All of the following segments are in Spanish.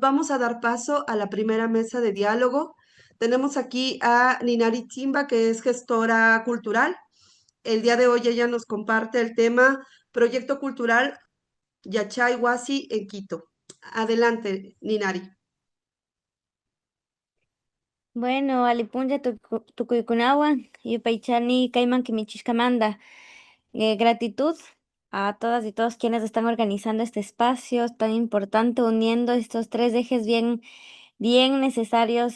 vamos a dar paso a la primera mesa de diálogo. Tenemos aquí a Ninari Timba, que es gestora cultural. El día de hoy ella nos comparte el tema Proyecto Cultural Yachay Huasi en Quito. Adelante, Ninari. Bueno, Alipunja Tucuycunahuan, Yupaychani, Caiman Kimichishkamanda. Gratitud a todas y todos quienes están organizando este espacio tan importante, uniendo estos tres ejes bien necesarios,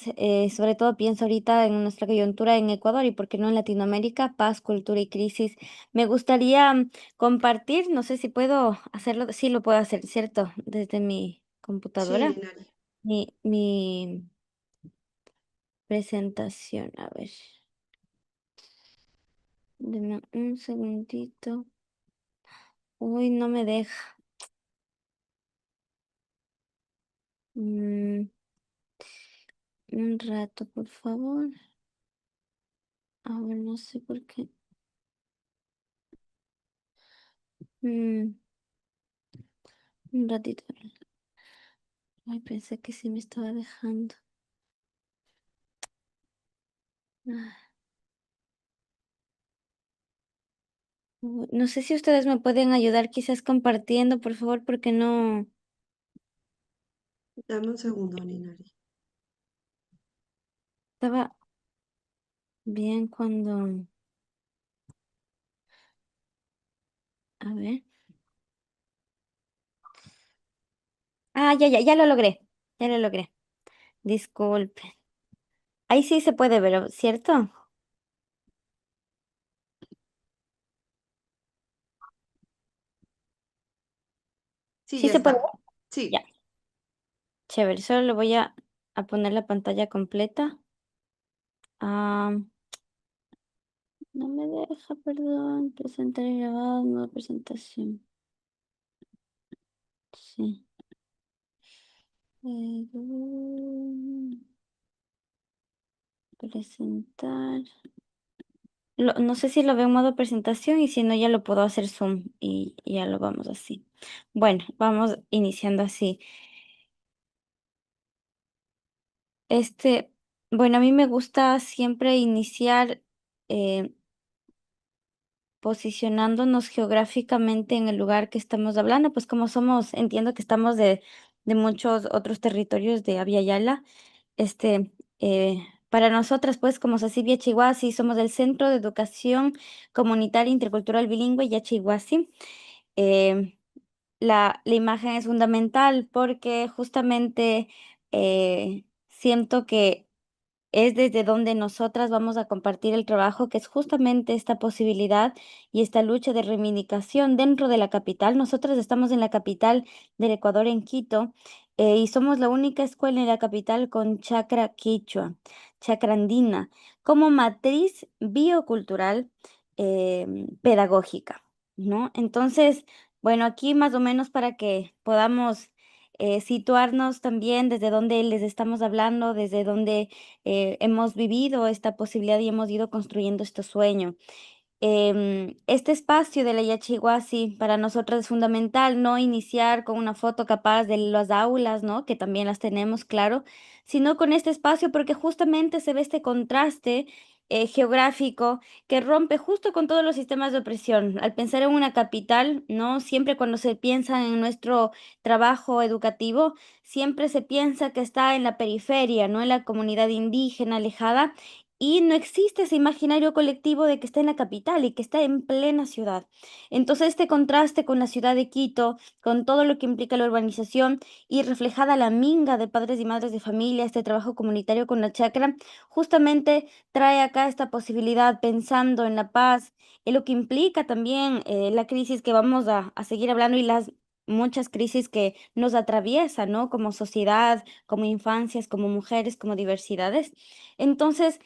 sobre todo pienso ahorita en nuestra coyuntura en Ecuador y por qué no en Latinoamérica, paz, cultura y crisis. Me gustaría compartir, no sé si puedo hacerlo, sí lo puedo hacer, ¿cierto? Desde mi Sí, computadora, Ninari. mi presentación, a ver. Deme un segundito. Uy, no me deja. Mm, un rato, por favor. A ver, no sé por qué. Mm, un ratito. Ay, pensé que sí me estaba dejando. Ah, no sé si ustedes me pueden ayudar quizás compartiendo, por favor, porque no Dame un segundo, Ninari. estaba bien cuando... A ver. Ah, ya lo logré. Ya lo logré. Disculpe. Ahí sí se puede ver, ¿cierto? Sí, Sí ya se puede está. ver. Ya, Sí, chévere. Solo le voy a poner la pantalla completa. Ah, no me deja, perdón. Presentar y grabar, nueva presentación. Sí. Presentar. No sé si lo veo en modo presentación y si no, ya lo puedo hacer Zoom y ya lo vamos así. Bueno, vamos iniciando así. Este, bueno, a mí me gusta siempre iniciar eh, posicionándonos geográficamente en el lugar que estamos hablando, pues como somos, entiendo que estamos de muchos otros territorios de Abya Yala. Este, para nosotras, pues, como Sasibia Chihuasi, somos del Centro de Educación Comunitaria Intercultural Bilingüe Yachihuasi. Eh, la imagen es fundamental porque justamente siento que es desde donde nosotras vamos a compartir el trabajo, que es justamente esta posibilidad y esta lucha de reivindicación dentro de la capital. Nosotras estamos en la capital del Ecuador, en Quito, y somos la única escuela en la capital con chacra quichua, chacra andina, como matriz biocultural pedagógica, ¿no? Entonces, bueno, aquí más o menos para que podamos situarnos también desde donde les estamos hablando, desde donde hemos vivido esta posibilidad y hemos ido construyendo este sueño. Este espacio de la Yachihuasi para nosotros es fundamental, no iniciar con una foto capaz de las aulas, ¿no? Que también las tenemos, claro, sino con este espacio porque justamente se ve este contraste geográfico que rompe justo con todos los sistemas de opresión. Al pensar en una capital, ¿no? Siempre cuando se piensa en nuestro trabajo educativo, siempre se piensa que está en la periferia, ¿no? En la comunidad indígena alejada y no existe ese imaginario colectivo de que está en la capital y que está en plena ciudad. Entonces, este contraste con la ciudad de Quito, con todo lo que implica la urbanización y reflejada la minga de padres y madres de familia, este trabajo comunitario con la chacra, justamente trae acá esta posibilidad pensando en la paz, en lo que implica también la crisis que vamos a seguir hablando y las muchas crisis que nos atraviesan, ¿no? Como sociedad, como infancias, como mujeres, como diversidades. Entonces,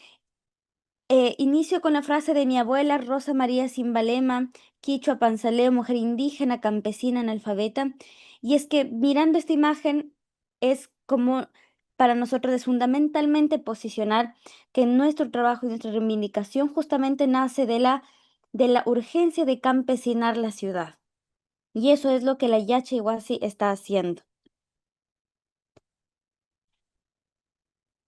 inicio con la frase de mi abuela Rosa María Simbalema, quichua panzaleo, mujer indígena, campesina, analfabeta. Y es que mirando esta imagen es como para nosotros es fundamentalmente posicionar que nuestro trabajo y nuestra reivindicación justamente nace de la urgencia de campesinar la ciudad. Y eso es lo que la Yacha Iguasi está haciendo.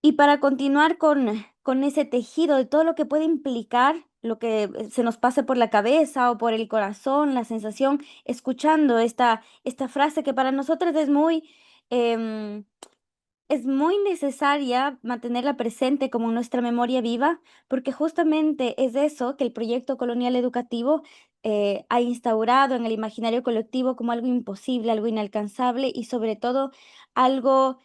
Y para continuar con ese tejido de todo lo que puede implicar, lo que se nos pase por la cabeza o por el corazón, la sensación, escuchando esta frase que para nosotros em, es muy necesaria mantenerla presente como nuestra memoria viva, porque justamente es eso que el proyecto colonial educativo ha instaurado en el imaginario colectivo como algo imposible, algo inalcanzable y sobre todo algo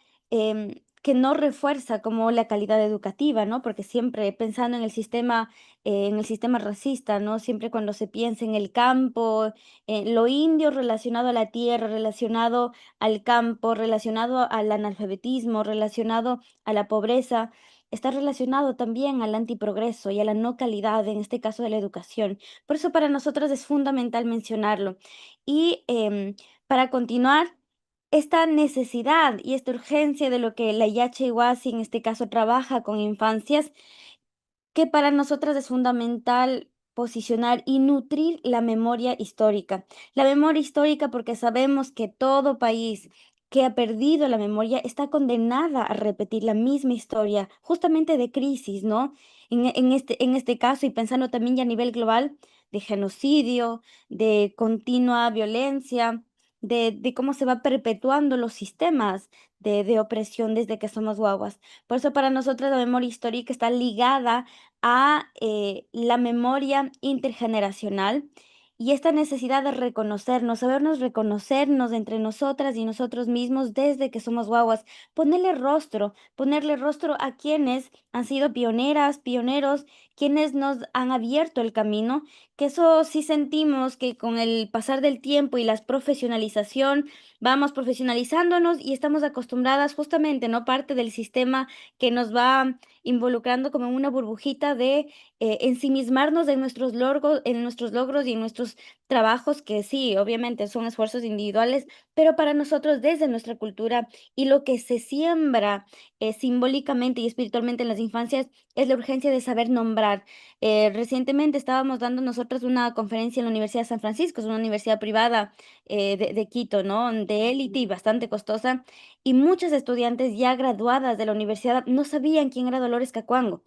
que no refuerza como la calidad educativa, ¿no? Porque siempre pensando en el sistema racista, ¿no? Siempre cuando se piensa en el campo, lo indio relacionado a la tierra, relacionado al campo, relacionado al analfabetismo, relacionado a la pobreza, está relacionado también al antiprogreso y a la no calidad, en este caso de la educación. Por eso para nosotros es fundamental mencionarlo. Y para continuar, esta necesidad y esta urgencia de lo que la IHIWASI en este caso trabaja con infancias que para nosotras es fundamental posicionar y nutrir la memoria histórica. La memoria histórica porque sabemos que todo país que ha perdido la memoria está condenada a repetir la misma historia, justamente de crisis, ¿no? En este caso, y pensando también ya a nivel global, de genocidio, de continua violencia, de cómo se va perpetuando los sistemas de opresión desde que somos guaguas. Por eso para nosotros la memoria histórica está ligada a la memoria intergeneracional y esta necesidad de reconocernos, sabernos reconocernos entre nosotras y nosotros mismos desde que somos guaguas, ponerle rostro a quienes han sido pioneras, pioneros, quienes nos han abierto el camino, que eso sí sentimos que con el pasar del tiempo y la profesionalización, vamos profesionalizándonos y estamos acostumbradas justamente, ¿no? Parte del sistema que nos va involucrando como en una burbujita de ensimismarnos en nuestros logros y en nuestros trabajos, que sí, obviamente son esfuerzos individuales, pero para nosotros desde nuestra cultura y lo que se siembra simbólicamente y espiritualmente en las infancias es la urgencia de saber nombrar. Recientemente estábamos dando nosotros una conferencia en la Universidad de San Francisco, es una universidad privada de Quito, ¿no? De élite y bastante costosa, y muchas estudiantes ya graduadas de la universidad no sabían quién era Dolores Cacuango.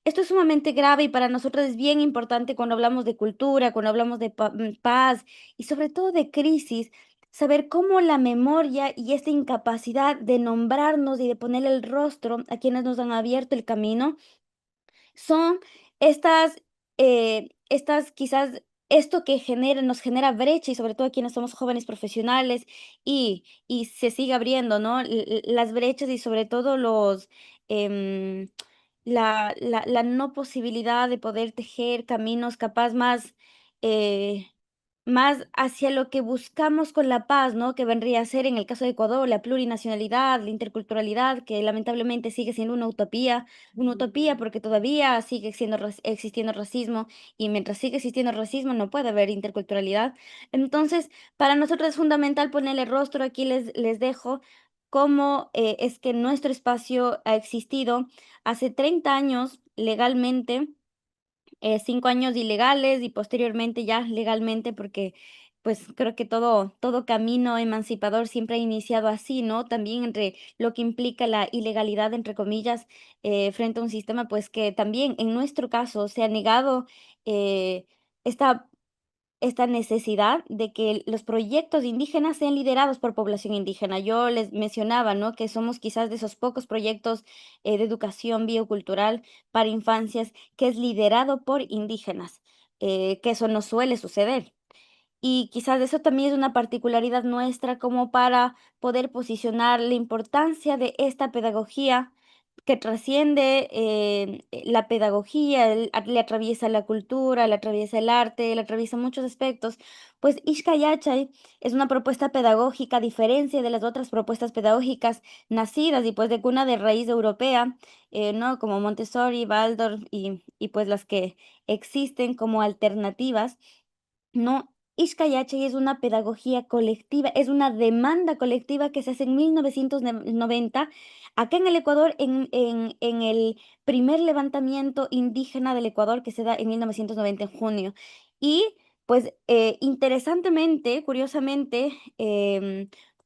Esto es sumamente grave y para nosotros es bien importante cuando hablamos de cultura, cuando hablamos de paz y sobre todo de crisis, saber cómo la memoria y esta incapacidad de nombrarnos y de poner el rostro a quienes nos han abierto el camino son estas, estas quizás, esto que genera, nos genera brecha y sobre todo a quienes somos jóvenes profesionales y se sigue abriendo, ¿no? Las brechas y sobre todo em, la no posibilidad de poder tejer caminos capaz eh, más hacia lo que buscamos con la paz, ¿no? Que vendría a ser en el caso de Ecuador, la plurinacionalidad, la interculturalidad, que lamentablemente sigue siendo una utopía porque todavía sigue existiendo racismo y mientras sigue existiendo racismo no puede haber interculturalidad. Entonces, para nosotros es fundamental ponerle rostro, aquí les dejo cómo es que nuestro espacio ha existido hace 30 años legalmente, 5 años ilegales y posteriormente ya legalmente, porque pues creo que todo camino emancipador siempre ha iniciado así, ¿no? También entre lo que implica la ilegalidad, entre comillas, frente a un sistema, pues que también en nuestro caso se ha negado eh, esta esta necesidad de que los proyectos indígenas sean liderados por población indígena. Yo les mencionaba, ¿no? Que somos quizás de esos pocos proyectos de educación biocultural para infancias que es liderado por indígenas, que eso no suele suceder. Y quizás eso también es una particularidad nuestra como para poder posicionar la importancia de esta pedagogía que trasciende la pedagogía, le atraviesa la cultura, le atraviesa el arte, le atraviesa muchos aspectos. Pues Ishka Yachay es una propuesta pedagógica a diferencia de las otras propuestas pedagógicas nacidas y pues de cuna de raíz europea, ¿no? Como Montessori, Waldorf y pues las que existen como alternativas. No, Iskayachay es una pedagogía colectiva, es una demanda colectiva que se hace en 1990 acá en el Ecuador, en el primer levantamiento indígena del Ecuador que se da en 1990 en junio. Y pues interesantemente, curiosamente,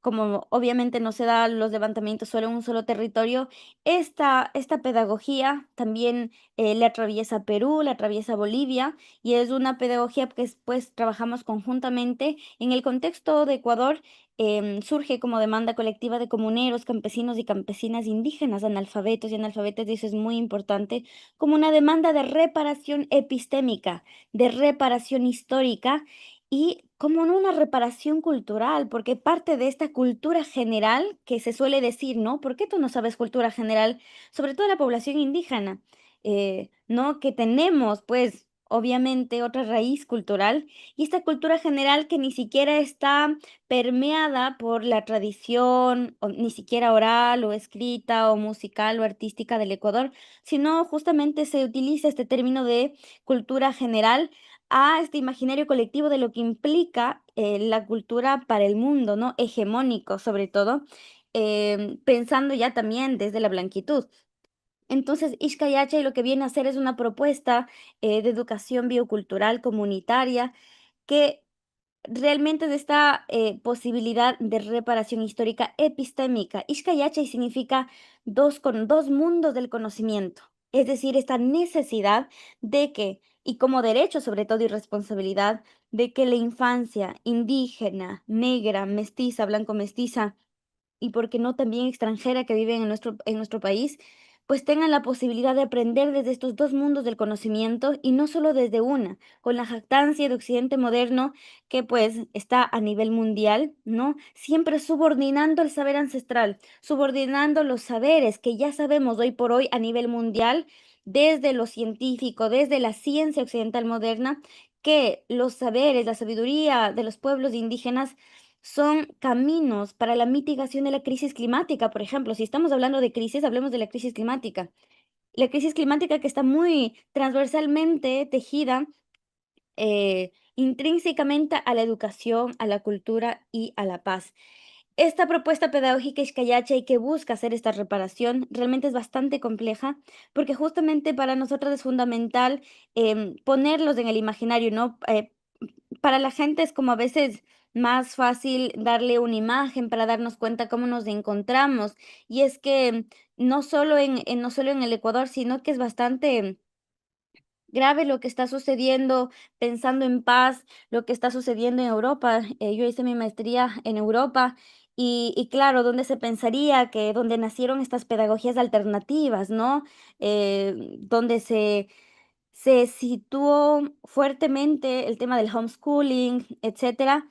como obviamente no se da los levantamientos solo en un solo territorio, esta pedagogía también le atraviesa Perú, le atraviesa Bolivia, y es una pedagogía que pues trabajamos conjuntamente. En el contexto de Ecuador, surge como demanda colectiva de comuneros, campesinos y campesinas indígenas, analfabetos y analfabetas, y eso es muy importante, como una demanda de reparación epistémica, de reparación histórica y como no una reparación cultural, porque parte de esta cultura general que se suele decir, ¿no? ¿Por qué tú no sabes cultura general? Sobre todo la población indígena, ¿no? Que tenemos, pues, obviamente otra raíz cultural, y esta cultura general que ni siquiera está permeada por la tradición, o ni siquiera oral o escrita o musical o artística del Ecuador, sino justamente se utiliza este término de cultura general a este imaginario colectivo de lo que implica la cultura para el mundo, ¿no? Hegemónico, sobre todo, pensando ya también desde la blanquitud. Entonces, Ishka Yacha lo que viene a hacer es una propuesta de educación biocultural comunitaria que realmente de esta posibilidad de reparación histórica epistémica. Ishkayachai significa dos mundos del conocimiento, es decir, esta necesidad de que, y como derecho sobre todo y responsabilidad, de que la infancia indígena, negra, mestiza, blanco-mestiza, y por qué no también extranjera que viven en nuestro país, pues tengan la posibilidad de aprender desde estos dos mundos del conocimiento y no solo desde una, con la jactancia de Occidente moderno que pues está a nivel mundial, ¿no? Siempre subordinando el saber ancestral, subordinando los saberes que ya sabemos hoy por hoy a nivel mundial, desde lo científico, desde la ciencia occidental moderna, que los saberes, la sabiduría de los pueblos indígenas son caminos para la mitigación de la crisis climática. Por ejemplo, si estamos hablando de crisis, hablemos de la crisis climática. La crisis climática que está muy transversalmente tejida intrínsecamente a la educación, a la cultura y a la paz. Esta propuesta pedagógica Ixcayacha y que busca hacer esta reparación realmente es bastante compleja porque justamente para nosotros es fundamental ponerlos en el imaginario, ¿no? Para la gente es como a veces más fácil darle una imagen para darnos cuenta cómo nos encontramos. Y es que no solo en el Ecuador, sino que es bastante grave lo que está sucediendo, pensando en paz, lo que está sucediendo en Europa. Yo hice mi maestría en Europa y claro, donde se pensaría que donde nacieron estas pedagogías alternativas, ¿no? Donde se situó fuertemente el tema del homeschooling, etcétera.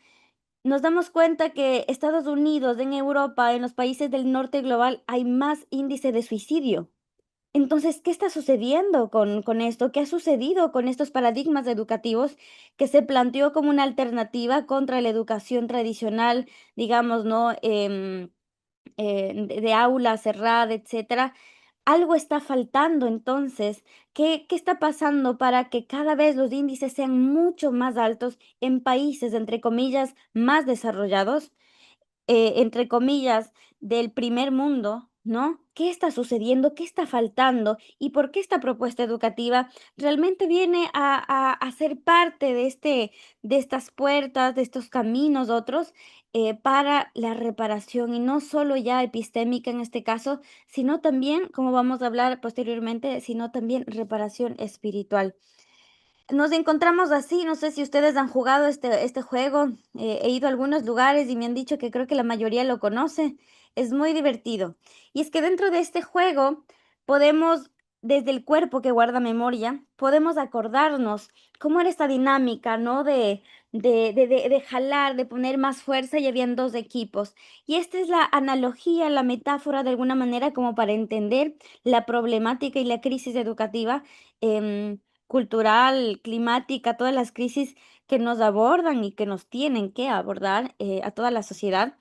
Nos damos cuenta que Estados Unidos, en Europa, en los países del norte global, hay más índice de suicidio. Entonces, ¿qué está sucediendo con esto? ¿Qué ha sucedido con estos paradigmas educativos que se planteó como una alternativa contra la educación tradicional, digamos, ¿no? De aula cerrada, etcétera? Algo está faltando entonces. ¿Qué está pasando para que cada vez los índices sean mucho más altos en países, entre comillas, más desarrollados? Entre comillas, del primer mundo, ¿no? ¿Qué está sucediendo? ¿Qué está faltando? ¿Y por qué esta propuesta educativa realmente viene a ser parte de, de estas puertas, de estos caminos otros para la reparación y no solo ya epistémica en este caso, sino también, como vamos a hablar posteriormente, sino también reparación espiritual? Nos encontramos así, no sé si ustedes han jugado este juego, he ido a algunos lugares y me han dicho que creo que la mayoría lo conoce, es muy divertido. Y es que dentro de este juego podemos, desde el cuerpo que guarda memoria, podemos acordarnos cómo era esta dinámica, ¿no? De jalar, de poner más fuerza y habían dos equipos. Y esta es la analogía, la metáfora de alguna manera como para entender la problemática y la crisis educativa. em, Cultural, climática, todas las crisis que nos abordan y que nos tienen que abordar a toda la sociedad,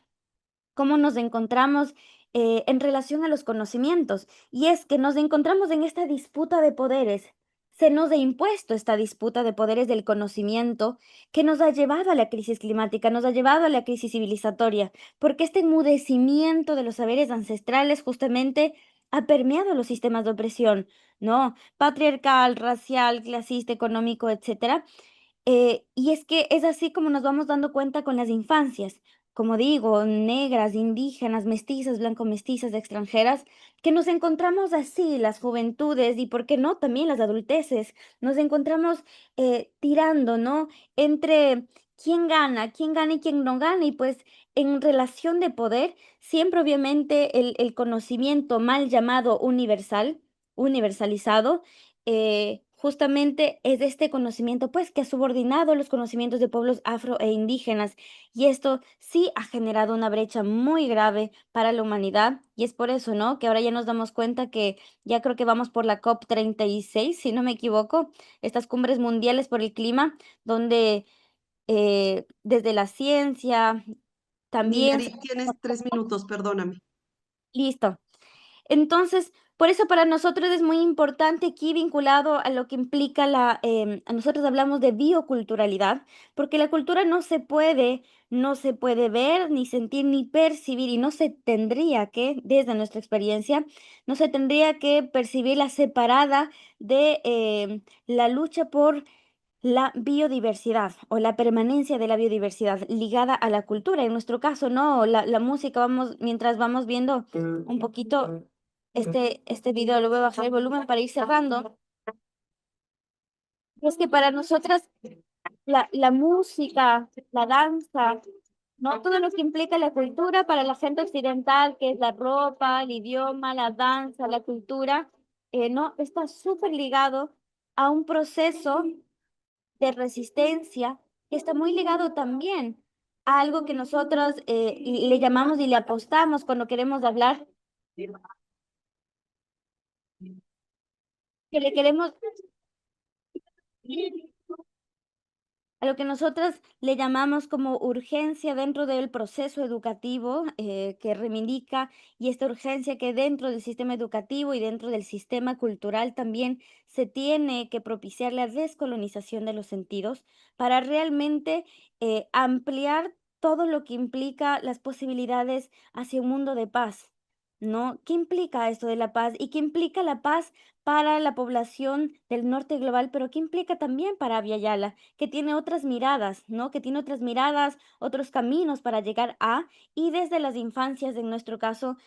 cómo nos encontramos en relación a los conocimientos. Y es que nos encontramos en esta disputa de poderes. Se nos ha impuesto esta disputa de poderes del conocimiento que nos ha llevado a la crisis climática, nos ha llevado a la crisis civilizatoria, porque este enmudecimiento de los saberes ancestrales justamente ha permeado los sistemas de opresión, ¿no? Patriarcal, racial, clasista, económico, etcétera. Y es que es así como nos vamos dando cuenta con las infancias. como digo, negras, indígenas, mestizas, blanco-mestizas, extranjeras, que nos encontramos así, las juventudes y, ¿por qué no?, también las adulteces, nos encontramos tirando, ¿no? Entre quién gana y quién no gana, y pues en relación de poder, siempre obviamente el conocimiento mal llamado universal, universalizado, justamente es este conocimiento, pues, que ha subordinado los conocimientos de pueblos afro e indígenas, y esto sí ha generado una brecha muy grave para la humanidad, y es por eso, ¿no?, que ahora ya nos damos cuenta que ya creo que vamos por la COP 36, si no me equivoco, estas cumbres mundiales por el clima, donde desde la ciencia también se... Nineri, tienes 3 minutos, perdóname. Listo. Entonces, por eso para nosotros es muy importante aquí vinculado a lo que implica a nosotros hablamos de bioculturalidad, porque la cultura no se puede ver, ni sentir, ni percibir, y no se tendría que, desde nuestra experiencia, no se tendría que percibirla separada de la lucha por la biodiversidad o la permanencia de la biodiversidad ligada a la cultura. En nuestro caso, no, la música, vamos, mientras vamos viendo un poquito este video, lo voy a bajar el volumen para ir cerrando. Es que para nosotras la música, la danza, ¿no? Todo lo que implica la cultura para la gente occidental, que es la ropa, el idioma, la danza, la cultura, ¿no? Está súper ligado a un proceso de resistencia que está muy ligado también a algo que nosotros le llamamos y le apostamos cuando queremos hablar, que le queremos, a lo que nosotros le llamamos como urgencia dentro del proceso educativo que reivindica, y esta urgencia que dentro del sistema educativo y dentro del sistema cultural también se tiene que propiciar la descolonización de los sentidos para realmente ampliar todo lo que implica las posibilidades hacia un mundo de paz, ¿no? ¿Qué implica esto de la paz? ¿Y qué implica la paz para la población del norte global, pero qué implica también para Abya Yala, que tiene otras miradas, ¿no? Que tiene otras miradas, otros caminos para llegar a, y desde las infancias, en nuestro caso,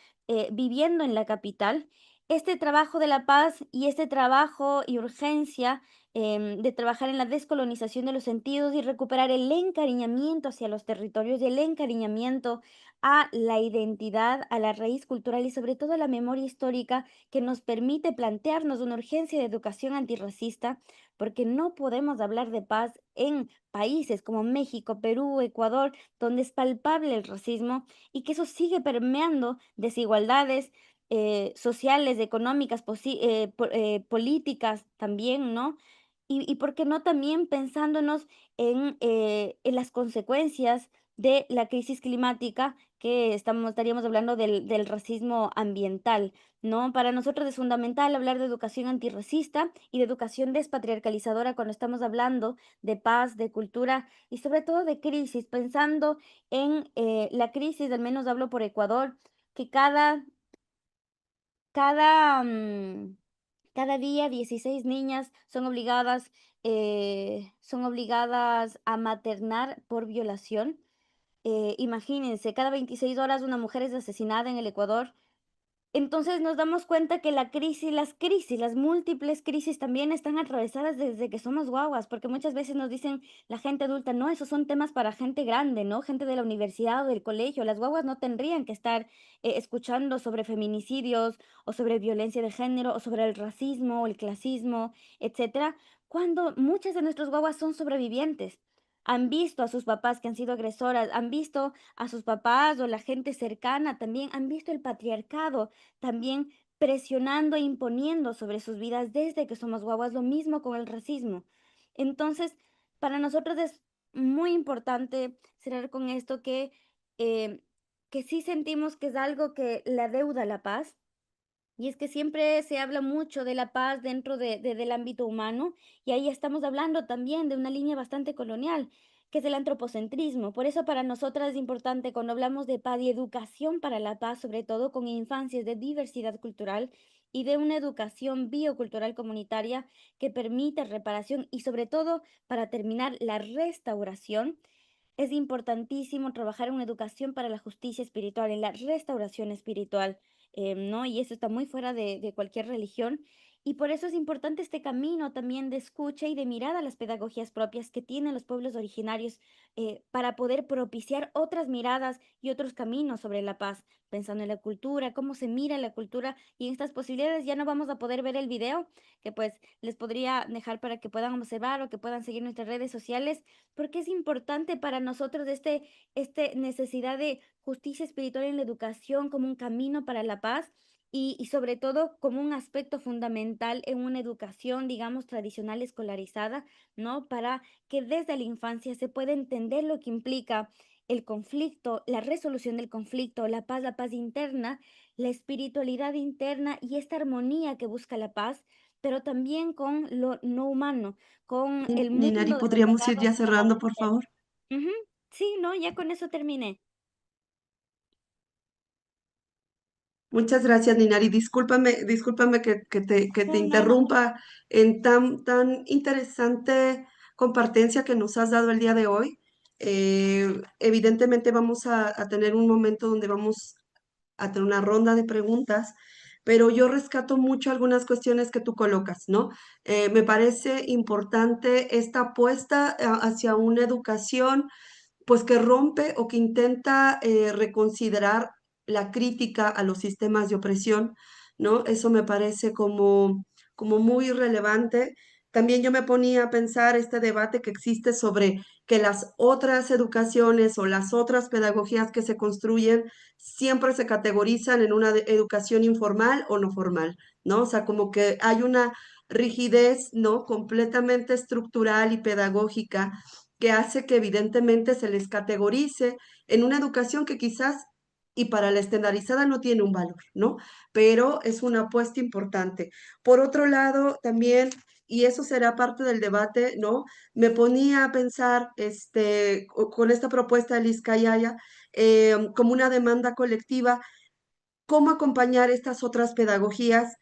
viviendo en la capital, este trabajo de la paz y este trabajo y urgencia de trabajar en la descolonización de los sentidos y recuperar el encariñamiento hacia los territorios y el encariñamiento a la identidad, a la raíz cultural y sobre todo a la memoria histórica que nos permite plantearnos una urgencia de educación antirracista, porque no podemos hablar de paz en países como México, Perú, Ecuador, donde es palpable el racismo y que eso sigue permeando desigualdades sociales, económicas, políticas también, ¿no? Y por qué no también pensándonos en las consecuencias de la crisis climática que estaríamos hablando del racismo ambiental, ¿no? Para nosotros es fundamental hablar de educación antirracista y de educación despatriarcalizadora cuando estamos hablando de paz, de cultura y sobre todo de crisis, pensando en la crisis, al menos hablo por Ecuador, que cada, cada día 16 niñas son obligadas a maternar por violación. Imagínense, cada 26 horas una mujer es asesinada en el Ecuador. Entonces nos damos cuenta que las múltiples crisis también están atravesadas desde que somos guaguas, porque muchas veces nos dicen la gente adulta, no, esos son temas para gente grande, ¿no? Gente de la universidad o del colegio. Las guaguas no tendrían que estar escuchando sobre feminicidios o sobre violencia de género o sobre el racismo o el clasismo, etcétera, cuando muchas de nuestros guaguas son sobrevivientes. Han visto a sus papás que han sido agresoras, han visto a sus papás o la gente cercana también, han visto el patriarcado también presionando e imponiendo sobre sus vidas desde que somos guaguas, lo mismo con el racismo. Entonces, para nosotros es muy importante cerrar con esto eh, que sí sentimos que es algo que la deuda a la paz, y es que siempre se habla mucho de la paz dentro del ámbito humano, y ahí estamos hablando también de una línea bastante colonial, que es el antropocentrismo. Por eso para nosotras es importante cuando hablamos de paz y educación para la paz, sobre todo con infancias de diversidad cultural y de una educación biocultural comunitaria que permita reparación y sobre todo para terminar la restauración, es importantísimo trabajar en una educación para la justicia espiritual, en la restauración espiritual, ¿no? Y eso está muy fuera de cualquier religión. Y por eso es importante este camino también de escucha y de mirada a las pedagogías propias que tienen los pueblos originarios, para poder propiciar otras miradas y otros caminos sobre la paz, pensando en la cultura, cómo se mira la cultura y en estas posibilidades. Ya no vamos a poder ver el video, que pues les podría dejar para que puedan observar o que puedan seguir nuestras redes sociales, porque es importante para nosotros este necesidad de justicia espiritual en la educación como un camino para la paz y sobre todo como un aspecto fundamental en una educación, digamos, tradicional escolarizada, ¿no? Para que desde la infancia se pueda entender lo que implica el conflicto, la resolución del conflicto, la paz interna, la espiritualidad interna y esta armonía que busca la paz, pero también con lo no humano, con el Ninari, mundo de los ¿podríamos ir pecados ya y la maldad. cerrando, por favor? Ujú. Sí, no, ya con eso terminé. Muchas gracias, Ninari. Discúlpame que te No, no, no. interrumpa en tan interesante compartencia que nos has dado el día de hoy. Evidentemente vamos a tener un momento donde vamos a tener una ronda de preguntas, pero yo rescato mucho algunas cuestiones que tú colocas, ¿no? Me parece importante esta apuesta hacia una educación pues que rompe o que intenta reconsiderar la crítica a los sistemas de opresión, ¿no? Eso me parece como muy relevante. También yo me ponía a pensar este debate que existe sobre que las otras educaciones o las otras pedagogías que se construyen siempre se categorizan en una educación informal o no formal, ¿no? O sea, como que hay una rigidez, ¿no? Completamente estructural y pedagógica que hace que evidentemente se les categorice en una educación que quizás y para la estandarizada no tiene un valor, ¿no? Pero es una apuesta importante. Por otro lado, también, y eso será parte del debate, ¿no? Me ponía a pensar con esta propuesta de Liz Kayaya, como una demanda colectiva, cómo acompañar estas otras pedagogías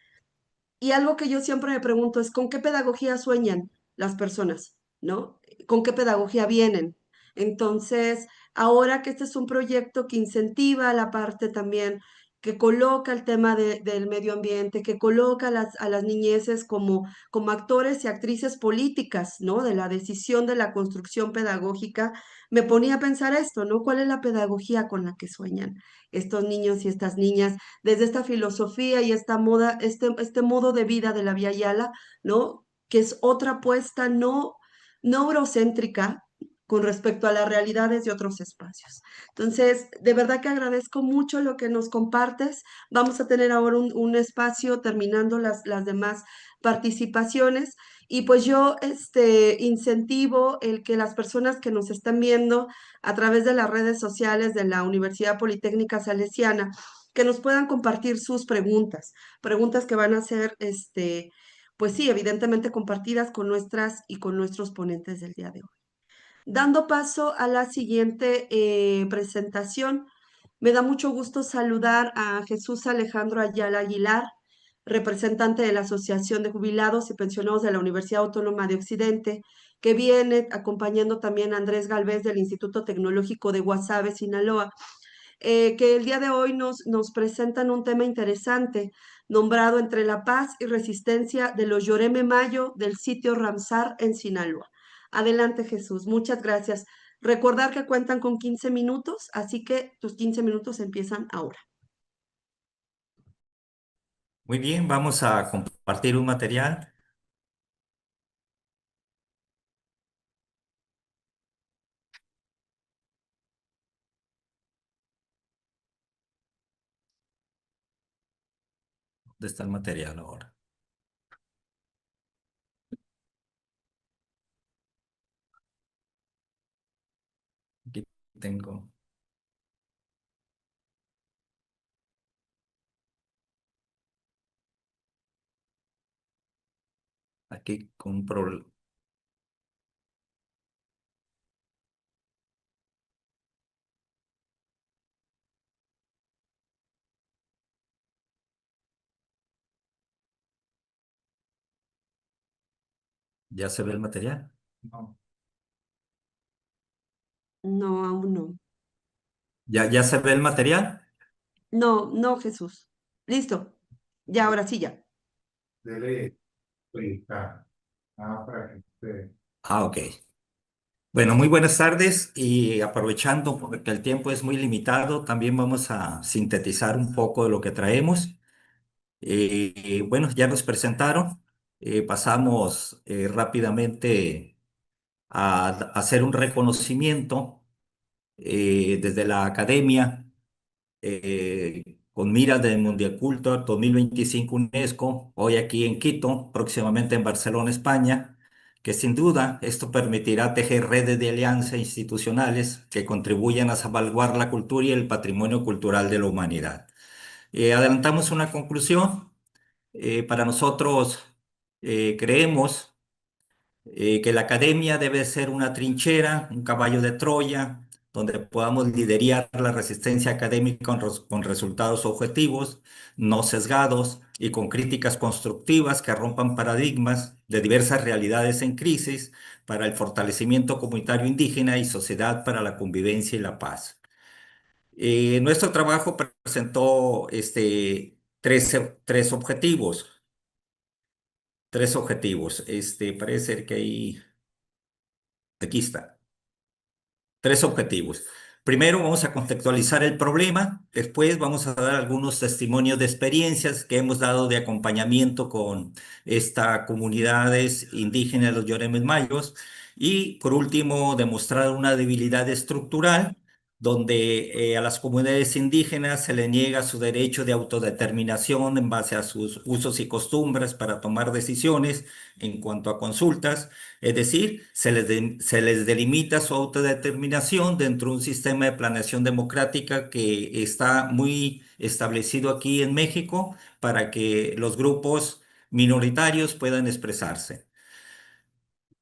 y algo que yo siempre me pregunto es, ¿con qué pedagogía sueñan las personas? ¿No? ¿Con qué pedagogía vienen? Entonces, ahora que este es un proyecto que incentiva la parte también, que coloca el tema del medio ambiente, que coloca a las niñeces como actores y actrices políticas, ¿no? De la decisión de la construcción pedagógica, me ponía a pensar esto, ¿no? ¿Cuál es la pedagogía con la que sueñan estos niños y estas niñas? Desde esta filosofía y esta moda, este modo de vida de la Via Yala, ¿no? Que es otra apuesta no eurocéntrica con respecto a las realidades de otros espacios. Entonces, de verdad que agradezco mucho lo que nos compartes. Vamos a tener ahora un espacio terminando las demás participaciones y pues yo incentivo el que las personas que nos están viendo a través de las redes sociales de la Universidad Politécnica Salesiana que nos puedan compartir sus preguntas que van a ser, pues sí, evidentemente compartidas con nuestras y con nuestros ponentes del día de hoy. Dando paso a la siguiente presentación, me da mucho gusto saludar a Jesús Alejandro Ayala Aguilar, representante de la Asociación de Jubilados y Pensionados de la Universidad Autónoma de Occidente, que viene acompañando también a Andrés Galvez del Instituto Tecnológico de Guasave, Sinaloa, que el día de hoy nos presentan un tema interesante, nombrado Entre la paz y resistencia de los Yoreme Mayo del sitio Ramsar en Sinaloa. Adelante, Jesús. Muchas gracias. Recordar que cuentan con 15 minutos, así que tus 15 minutos empiezan ahora. Muy bien, vamos a compartir un material. ¿Dónde está el material ahora? Aquí tengo. Aquí con un problema. ¿Ya se ve el material? No. No, aún no. ¿Ya se ve el material? No, no, Jesús. Listo. Ya, ahora sí, ya. Debe proyectar. Nada más para que esté. Ah, ok. Bueno, muy buenas tardes y aprovechando porque el tiempo es muy limitado, también vamos a sintetizar un poco de lo que traemos. Bueno, ya nos presentaron, pasamos rápidamente a hacer un reconocimiento desde la academia con miras del Mundial Cultural 2025 UNESCO, hoy aquí en Quito, próximamente en Barcelona, España, que sin duda esto permitirá tejer redes de alianza institucionales que contribuyan a salvaguardar la cultura y el patrimonio cultural de la humanidad. Adelantamos una conclusión. Para nosotros creemos que la academia debe ser una trinchera, un caballo de Troya, donde podamos liderar la resistencia académica con resultados objetivos, no sesgados y con críticas constructivas que rompan paradigmas de diversas realidades en crisis para el fortalecimiento comunitario indígena y sociedad para la convivencia y la paz. Nuestro trabajo presentó tres objetivos. Tres objetivos. Parece ser que aquí está. Tres objetivos. Primero vamos a contextualizar el problema, después vamos a dar algunos testimonios de experiencias que hemos dado de acompañamiento con estas comunidades indígenas, los Yoremes Mayos, y por último demostrar una debilidad estructural donde a las comunidades indígenas se les niega su derecho de autodeterminación en base a sus usos y costumbres para tomar decisiones en cuanto a consultas. Es decir, se les delimita su autodeterminación dentro de un sistema de planeación democrática que está muy establecido aquí en México para que los grupos minoritarios puedan expresarse.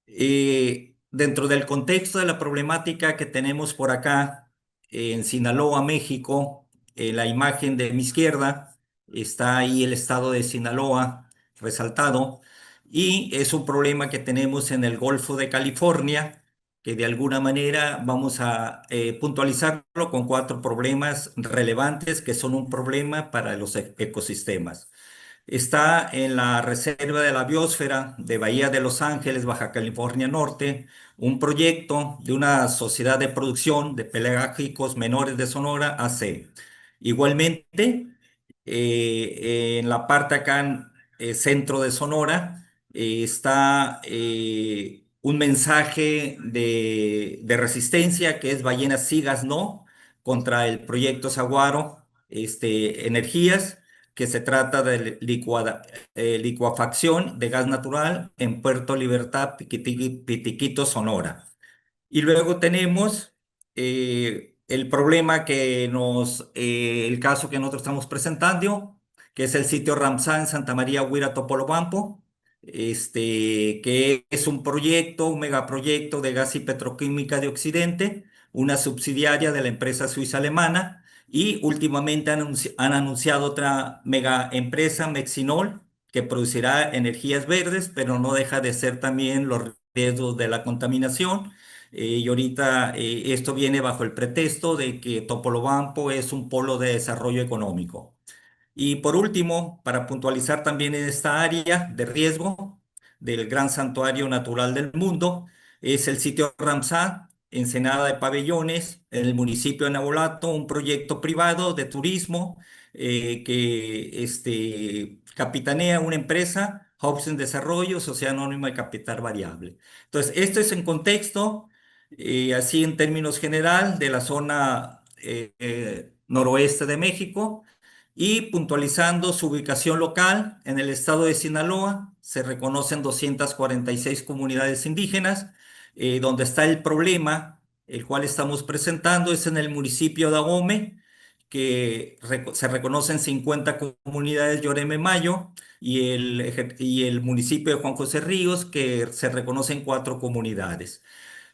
Dentro del contexto de la problemática que tenemos por acá, en Sinaloa, México, la imagen de mi izquierda está ahí el estado de Sinaloa resaltado y es un problema que tenemos en el Golfo de California, que de alguna manera vamos a puntualizarlo con cuatro problemas relevantes que son un problema para los ecosistemas. Está en la Reserva de la Biosfera de Bahía de Los Ángeles, Baja California Norte, un proyecto de una sociedad de producción de pelágicos menores de Sonora, AC. Igualmente, en la parte acá en centro de Sonora está un mensaje de resistencia que es Ballenas Sigas No contra el proyecto Saguaro Energías, que se trata de licuafacción de gas natural en Puerto Libertad, Pitiquito, Sonora. Y luego tenemos el problema el caso que nosotros estamos presentando, que es el sitio Ramsar en Santa María Huira Topolobampo, que es un proyecto, un megaproyecto de gas y petroquímica de Occidente, una subsidiaria de la empresa suiza alemana, y últimamente han anunciado otra mega empresa, Mexinol, que producirá energías verdes, pero no deja de ser también los riesgos de la contaminación y ahorita esto viene bajo el pretexto de que Topolobampo es un polo de desarrollo económico. Y por último, para puntualizar también en esta área de riesgo del gran santuario natural del mundo, es el sitio Ramsar, Ensenada de Pabellones, en el municipio de Navolato, un proyecto privado de turismo que capitanea una empresa, Hobson Desarrollo, Sociedad Anónima de Capital Variable. Entonces, esto es en contexto, así en términos general, de la zona noroeste de México. Y puntualizando su ubicación local en el estado de Sinaloa, se reconocen 246 comunidades indígenas, donde está el problema, el cual estamos presentando, es en el municipio de Ahome, que se reconocen 50 comunidades Yoreme Mayo y el municipio de Juan José Ríos, que se reconocen 4 comunidades.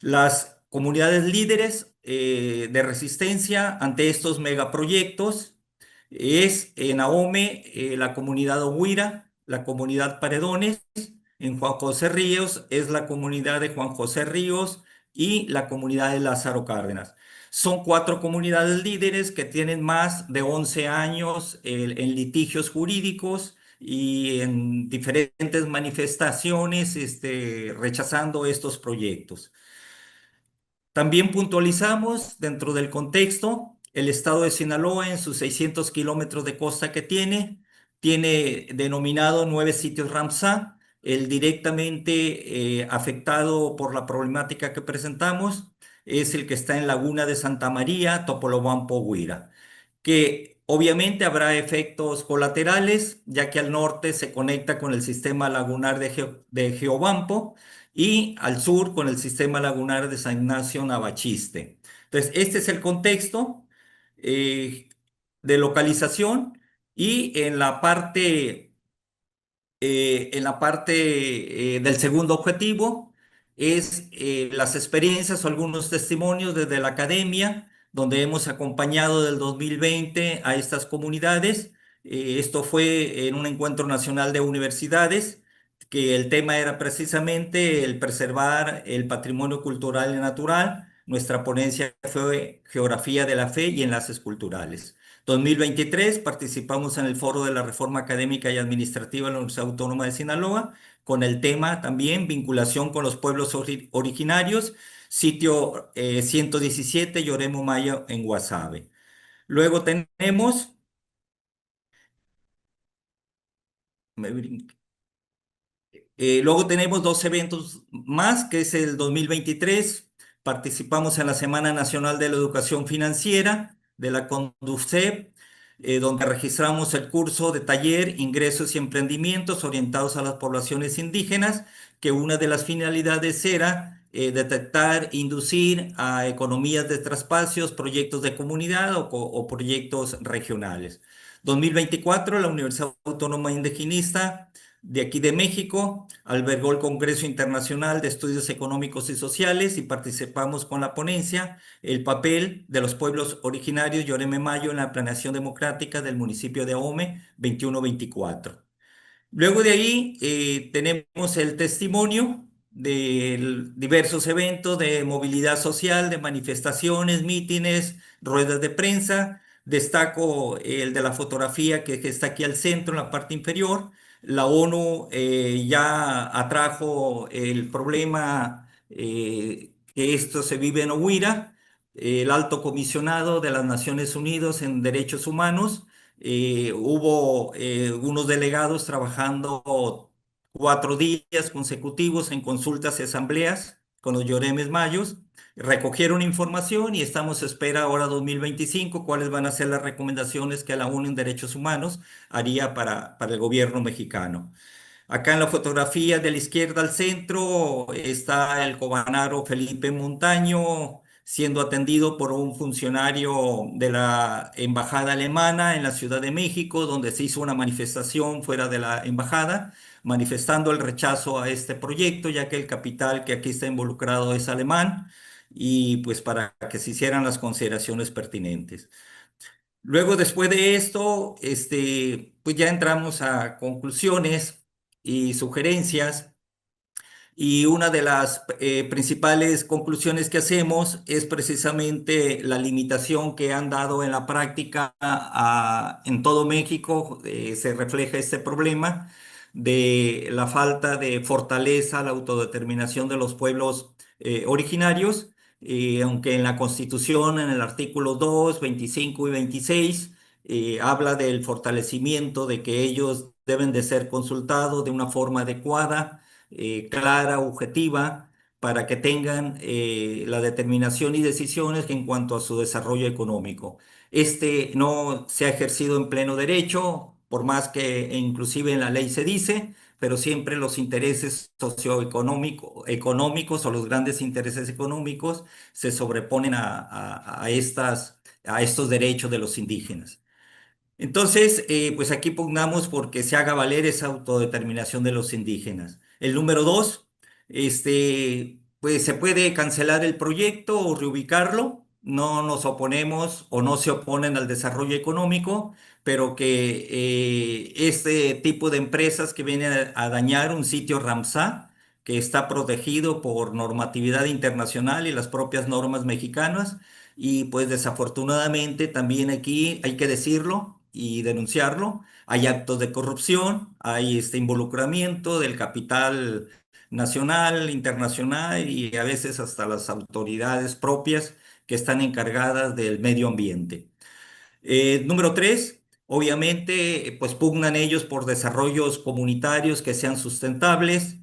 Las comunidades líderes de resistencia ante estos megaproyectos es en Ahome, la comunidad Ohuira, la comunidad Paredones, en Juan José Ríos es la comunidad de Juan José Ríos, y la comunidad de Lázaro Cárdenas. Son 4 comunidades líderes que tienen más de 11 años en litigios jurídicos y en diferentes manifestaciones rechazando estos proyectos. También puntualizamos dentro del contexto el estado de Sinaloa en sus 600 kilómetros de costa que tiene denominado 9 sitios Ramsar. El directamente afectado por la problemática que presentamos es el que está en Laguna de Santa María, Topolobampo, Huira, que obviamente habrá efectos colaterales, ya que al norte se conecta con el sistema lagunar de Geobampo y al sur con el sistema lagunar de San Ignacio Navachiste. Entonces, este es el contexto eh, de localización y en la parte del segundo objetivo es las experiencias o algunos testimonios desde la academia, donde hemos acompañado del 2020 a estas comunidades. Esto fue en un encuentro nacional de universidades, que el tema era precisamente el preservar el patrimonio cultural y natural. Nuestra ponencia fue Geografía de la Fe y Enlaces Culturales. 2023 participamos en el Foro de la Reforma Académica y Administrativa de la Universidad Autónoma de Sinaloa, con el tema también vinculación con los pueblos originarios, sitio 117, Lloremo Maya en Guasave. Luego tenemos, me brinqué. Luego tenemos 2 eventos más, que es el 2023. Participamos en la Semana Nacional de la Educación Financiera de la CONDUCEP, donde registramos el curso de taller Ingresos y Emprendimientos orientados a las poblaciones indígenas, que una de las finalidades era detectar, inducir a economías de traspacios, proyectos de comunidad o proyectos regionales. 2024, la Universidad Autónoma Indigenista de aquí de México albergó el Congreso Internacional de Estudios Económicos y Sociales y participamos con la ponencia El papel de los pueblos originarios Lloreme Mayo en la planeación democrática del municipio de Ahome 21-24. Luego de ahí tenemos el testimonio de diversos eventos de movilidad social, de manifestaciones, mítines, ruedas de prensa. Destaco el de la fotografía que está aquí al centro, en la parte inferior. La ONU ya atrajo el problema que esto se vive en Huira. El alto comisionado de las Naciones Unidas en Derechos Humanos, hubo unos delegados trabajando 4 días consecutivos en consultas y asambleas con los Lloremes Mayos. Recogieron información y estamos a espera ahora 2025 cuáles van a ser las recomendaciones que la ONU en Derechos Humanos haría para el gobierno mexicano. Acá en la fotografía de la izquierda al centro está el cobanaro Felipe Montaño siendo atendido por un funcionario de la embajada alemana en la Ciudad de México, donde se hizo una manifestación fuera de la embajada, manifestando el rechazo a este proyecto, ya que el capital que aquí está involucrado es alemán, y pues para que se hicieran las consideraciones pertinentes. Luego, después de esto, pues ya entramos a conclusiones y sugerencias. Y una de las principales conclusiones que hacemos es precisamente la limitación que han dado en la práctica en todo México. Se refleja este problema de la falta de fortaleza, la autodeterminación de los pueblos originarios, aunque en la Constitución, en el artículo 2, 25 y 26, habla del fortalecimiento de que ellos deben de ser consultados de una forma adecuada, clara, objetiva, para que tengan la determinación y decisiones en cuanto a su desarrollo económico. Este no se ha ejercido en pleno derecho, por más que inclusive en la ley se dice, pero siempre los intereses económicos o los grandes intereses económicos se sobreponen a estos derechos de los indígenas. Entonces, pues aquí pugnamos porque se haga valer esa autodeterminación de los indígenas. El número 2, pues se puede cancelar el proyecto o reubicarlo. No nos oponemos o no se oponen al desarrollo económico, pero que este tipo de empresas que vienen a dañar un sitio Ramsar, que está protegido por normatividad internacional y las propias normas mexicanas. Y pues desafortunadamente también aquí hay que decirlo y denunciarlo. Hay actos de corrupción, hay este involucramiento del capital nacional, internacional y a veces hasta las autoridades propias que están encargadas del medio ambiente. Número tres, obviamente, pues pugnan ellos por desarrollos comunitarios que sean sustentables,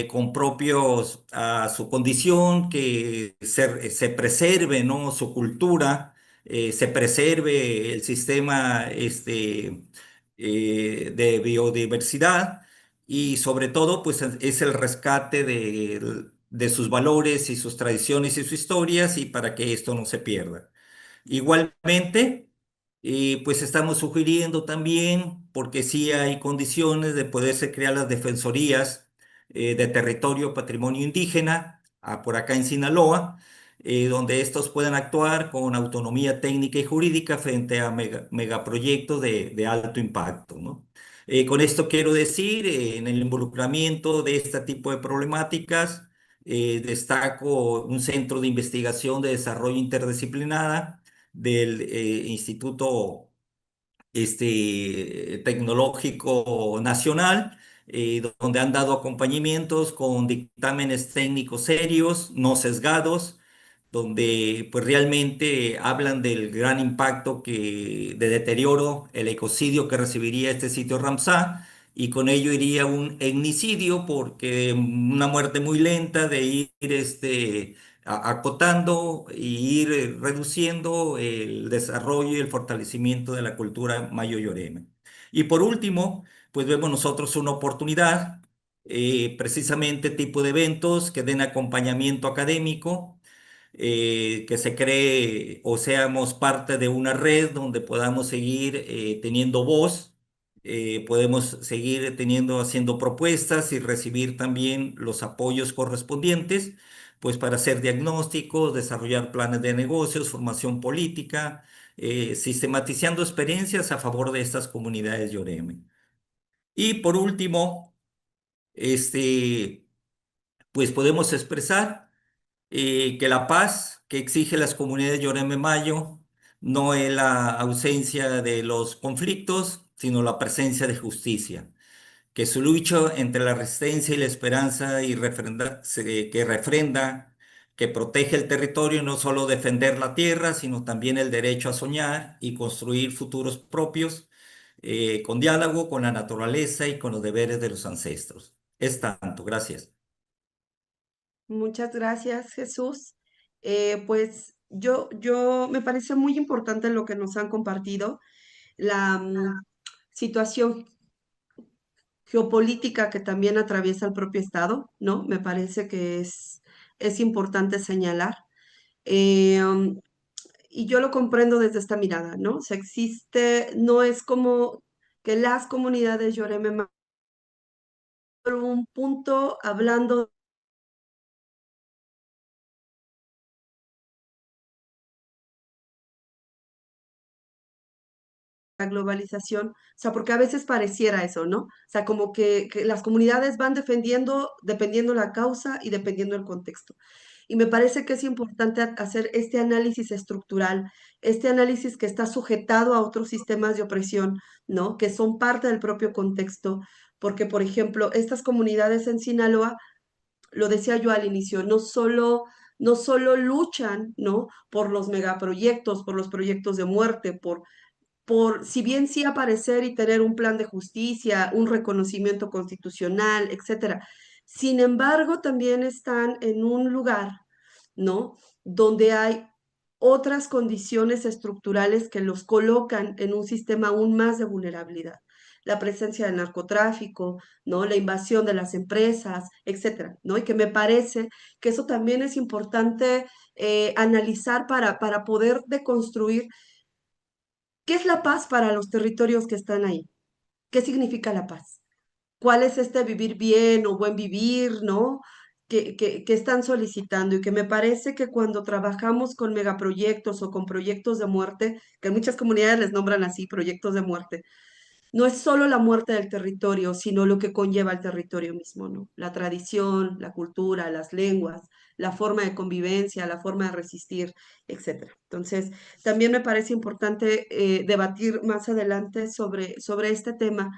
con propios a su condición, que se preserve, ¿no? Su cultura, se preserve el sistema de biodiversidad y sobre todo, pues es el rescate de sus valores y sus tradiciones y sus historias y para que esto no se pierda. Igualmente, pues estamos sugiriendo también, porque sí hay condiciones de poderse crear las defensorías de territorio patrimonio indígena, por acá en Sinaloa, donde estos puedan actuar con autonomía técnica y jurídica frente a megaproyectos de alto impacto, ¿no? Con esto quiero decir, en el involucramiento de este tipo de problemáticas, destaco un centro de investigación de desarrollo interdisciplinada del Instituto Tecnológico Nacional, donde han dado acompañamientos con dictámenes técnicos serios, no sesgados, donde pues realmente hablan del gran impacto de deterioro, el ecocidio que recibiría este sitio Ramsar, y con ello iría un etnicidio, porque una muerte muy lenta de ir acotando y ir reduciendo el desarrollo y el fortalecimiento de la cultura mayo-yoreme. Y por último, pues vemos nosotros una oportunidad, precisamente tipo de eventos que den acompañamiento académico, que se cree o seamos parte de una red donde podamos seguir teniendo voz, podemos seguir haciendo propuestas y recibir también los apoyos correspondientes, pues para hacer diagnósticos, desarrollar planes de negocios, formación política, sistematizando experiencias a favor de estas comunidades Yoreme. Y por último, pues podemos expresar que la paz que exige las comunidades Yoreme Mayo no es la ausencia de los conflictos, sino la presencia de justicia. Que su lucha entre la resistencia y la esperanza que refrenda, que protege el territorio, no solo defender la tierra, sino también el derecho a soñar y construir futuros propios, con diálogo con la naturaleza y con los deberes de los ancestros. Es tanto, gracias. Muchas gracias, Jesús. Pues yo me parece muy importante lo que nos han compartido, la situación geopolítica que también atraviesa el propio Estado, ¿no? Me parece que es importante señalar. Eh, um, y yo lo comprendo desde esta mirada, ¿no? O sea, no es como que las comunidades Yoreme por un punto hablando la globalización, o sea, porque a veces pareciera eso, ¿no? O sea, como que las comunidades van defendiendo, dependiendo la causa y dependiendo el contexto. Y me parece que es importante hacer este análisis estructural, este análisis que está sujetado a otros sistemas de opresión, ¿no? Que son parte del propio contexto, porque, por ejemplo, estas comunidades en Sinaloa, lo decía yo al inicio, no solo luchan, ¿no? Por los megaproyectos, por los proyectos de muerte, si bien sí aparecer y tener un plan de justicia, un reconocimiento constitucional, etcétera. Sin embargo, también están en un lugar, ¿no? Donde hay otras condiciones estructurales que los colocan en un sistema aún más de vulnerabilidad. La presencia del narcotráfico, ¿no? La invasión de las empresas, etcétera, ¿no? Y que me parece que eso también es importante analizar para poder deconstruir. ¿Qué es la paz para los territorios que están ahí? ¿Qué significa la paz? ¿Cuál es este vivir bien o buen vivir, ¿no? Que están solicitando y que me parece que cuando trabajamos con megaproyectos o con proyectos de muerte, que en muchas comunidades les nombran así, proyectos de muerte, no es solo la muerte del territorio, sino lo que conlleva el territorio mismo, ¿no? La tradición, la cultura, las lenguas, la forma de convivencia, la forma de resistir, etcétera. Entonces, también me parece importante debatir más adelante sobre este tema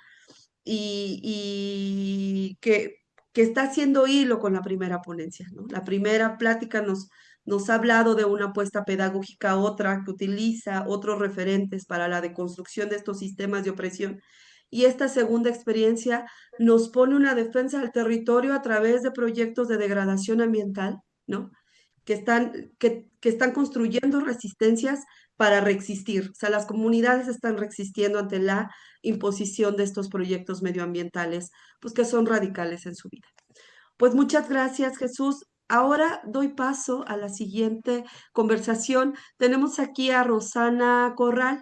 y que está haciendo hilo con la primera ponencia, ¿no? La primera plática nos ha hablado de una apuesta pedagógica, otra que utiliza otros referentes para la deconstrucción de estos sistemas de opresión. Y esta segunda experiencia nos pone una defensa del territorio a través de proyectos de degradación ambiental, ¿no? Que están construyendo resistencias para reexistir. O sea, las comunidades están resistiendo ante la imposición de estos proyectos medioambientales, pues que son radicales en su vida. Pues muchas gracias, Jesús. Ahora doy paso a la siguiente conversación. Tenemos aquí a Rosana Corral.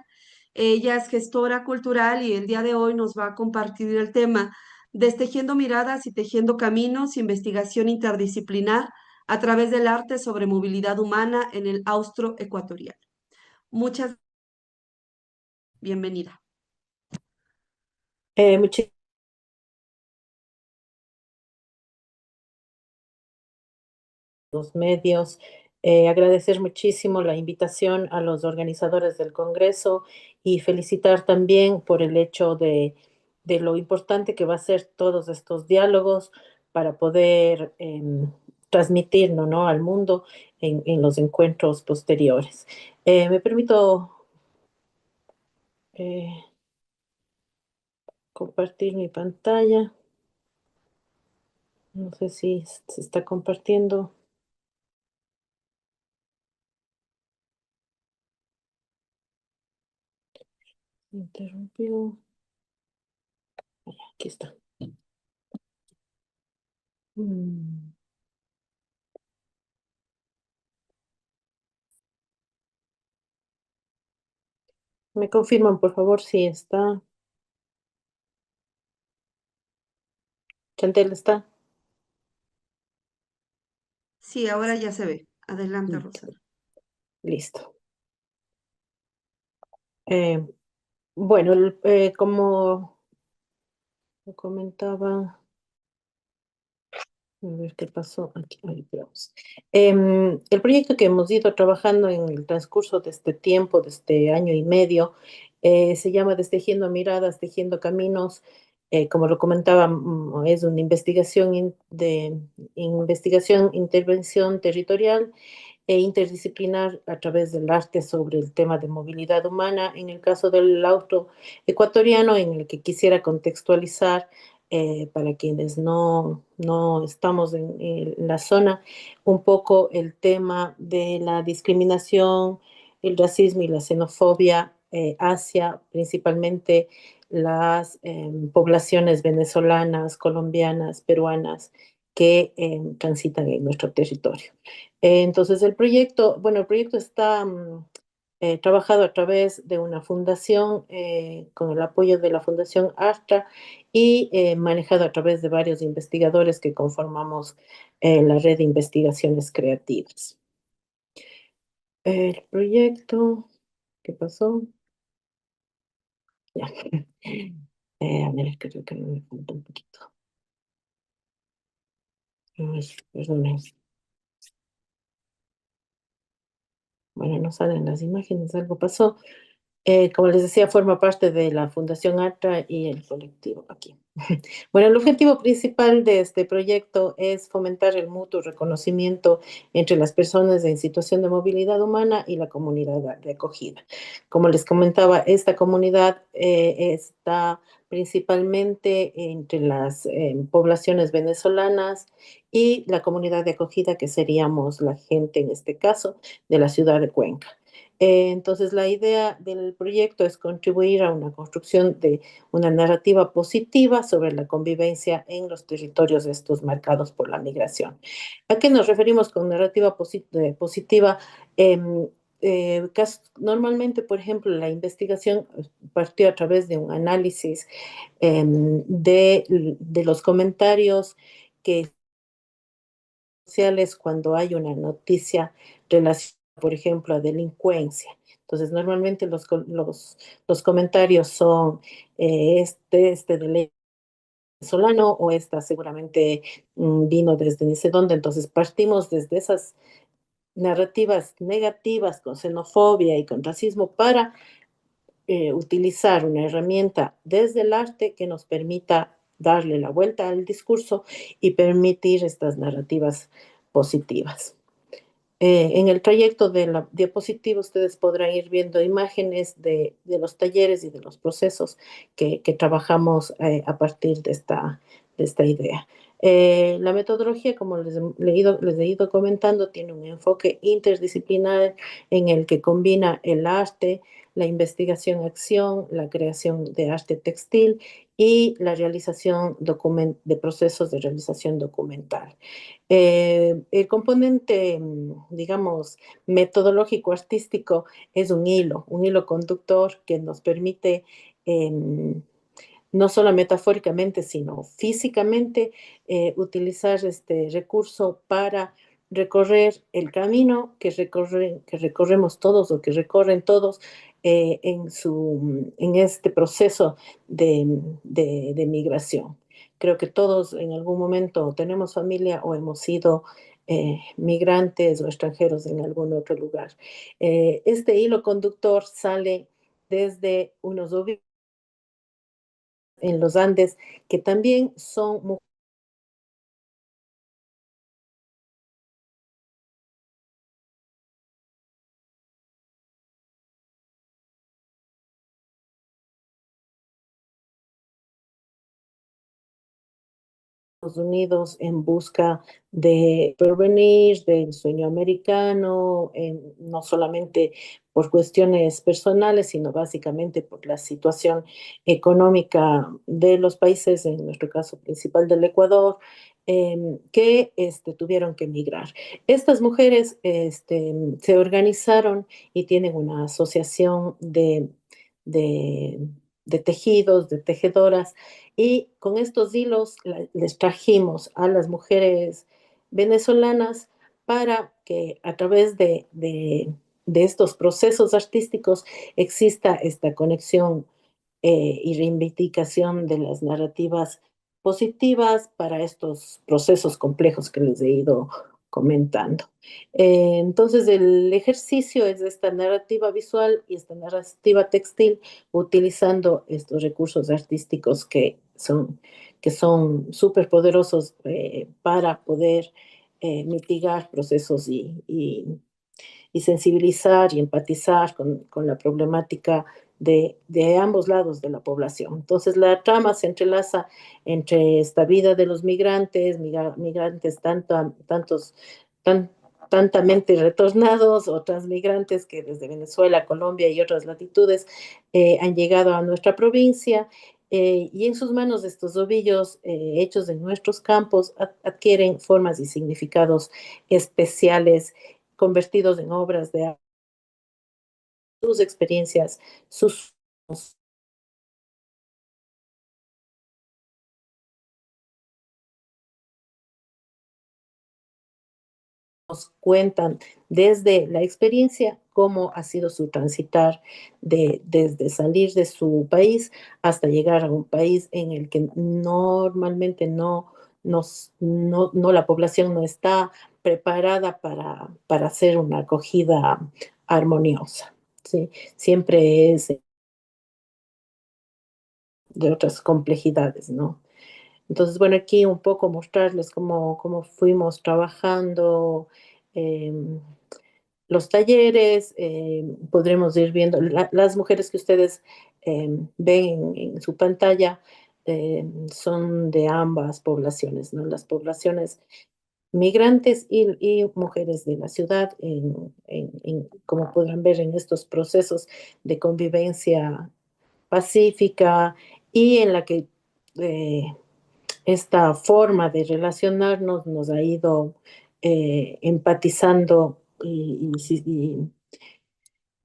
Ella es gestora cultural y el día de hoy nos va a compartir el tema Destejiendo miradas y tejiendo caminos, investigación interdisciplinar a través del arte sobre movilidad humana en el austro ecuatorial. Muchas bienvenida. Muchísimas medios. Agradecer muchísimo la invitación a los organizadores del Congreso y felicitar también por el hecho de lo importante que va a ser todos estos diálogos para poder transmitirnos, ¿no?, al mundo en los encuentros posteriores. Me permito compartir mi pantalla. No sé si se está compartiendo. Interrumpió. Aquí está. Me confirman, por favor, si está. Chantel, ¿está? Sí, ahora ya se ve. Adelante, Mm, Rosana. Listo. Bueno, como lo comentaba, a ver qué pasó aquí. Ahí vamos. El proyecto que hemos ido trabajando en el transcurso de este tiempo, de este año y medio, se llama Destejiendo Miradas, Tejiendo Caminos. Como lo comentaba, es una investigación de investigación, intervención territorial e interdisciplinar a través del arte sobre el tema de movilidad humana. En el caso del auto ecuatoriano, en el que quisiera contextualizar para quienes no estamos en la zona, un poco el tema de la discriminación, el racismo y la xenofobia hacia principalmente las poblaciones venezolanas, colombianas, peruanas que transitan en nuestro territorio. Entonces el proyecto está trabajado a través de una fundación con el apoyo de la Fundación ASTRA y manejado a través de varios investigadores que conformamos la red de investigaciones creativas. El proyecto, ¿qué pasó? Ya. A ver, creo que me falta un poquito. Ay, perdón. Bueno, no salen las imágenes, algo pasó. Como les decía, forma parte de la Fundación ARTA y el colectivo aquí. Bueno, el objetivo principal de este proyecto es fomentar el mutuo reconocimiento entre las personas en situación de movilidad humana y la comunidad de acogida. Como les comentaba, esta comunidad está principalmente entre las poblaciones venezolanas y la comunidad de acogida, que seríamos la gente, en este caso, de la ciudad de Cuenca. Entonces, la idea del proyecto es contribuir a una construcción de una narrativa positiva sobre la convivencia en los territorios estos marcados por la migración. ¿A qué nos referimos con narrativa positiva? Normalmente, por ejemplo, la investigación partió a través de un análisis de los comentarios que sociales cuando hay una noticia relacionada, por ejemplo, a delincuencia. Entonces, normalmente los comentarios son este de ley venezolano o esta seguramente vino desde ni sé dónde. Entonces, partimos desde esas narrativas negativas con xenofobia y con racismo para utilizar una herramienta desde el arte que nos permita darle la vuelta al discurso y permitir estas narrativas positivas. En el trayecto de la diapositiva ustedes podrán ir viendo imágenes de los talleres y de los procesos que trabajamos a partir de esta idea. La metodología, como les he ido comentando, tiene un enfoque interdisciplinar en el que combina el arte, la investigación-acción, la creación de arte textil y la realización de procesos de realización documental. El componente, digamos, metodológico artístico es un hilo conductor que nos permite no solo metafóricamente, sino físicamente, utilizar este recurso para recorrer el camino que recorremos todos o que recorren todos en este proceso de migración. Creo que todos en algún momento tenemos familia o hemos sido migrantes o extranjeros en algún otro lugar. Este hilo conductor sale desde unos en los Andes, que también son Estados Unidos en busca de porvenir, del sueño americano, no solamente por cuestiones personales, sino básicamente por la situación económica de los países, en nuestro caso principal del Ecuador, que tuvieron que emigrar. Estas mujeres se organizaron y tienen una asociación de, de tejidos, de tejedoras, y con estos hilos les trajimos a las mujeres venezolanas para que a través de estos procesos artísticos exista esta conexión y reivindicación de las narrativas positivas para estos procesos complejos que les he ido comentando. Entonces, el ejercicio es esta narrativa visual y esta narrativa textil, utilizando estos recursos artísticos que son súper poderosos para poder mitigar procesos y sensibilizar y empatizar con la problemática de ambos lados de la población. Entonces, la trama se entrelaza entre esta vida de los migrantes, migrantes tantamente retornados, otras migrantes que desde Venezuela, Colombia y otras latitudes han llegado a nuestra provincia, y en sus manos estos ovillos hechos en nuestros campos adquieren formas y significados especiales, convertidos en obras de sus experiencias, sus nos cuentan desde la experiencia cómo ha sido su transitar desde salir de su país hasta llegar a un país en el que normalmente la población no está preparada para hacer una acogida armoniosa. ¿Sí? Siempre es de otras complejidades, ¿no? Entonces, bueno, aquí un poco mostrarles cómo fuimos trabajando los talleres. Podremos ir viendo las mujeres que ustedes ven en su pantalla, son de ambas poblaciones, ¿no? Las poblaciones migrantes y mujeres de la ciudad, como podrán ver en estos procesos de convivencia pacífica y en la que esta forma de relacionarnos nos ha ido empatizando y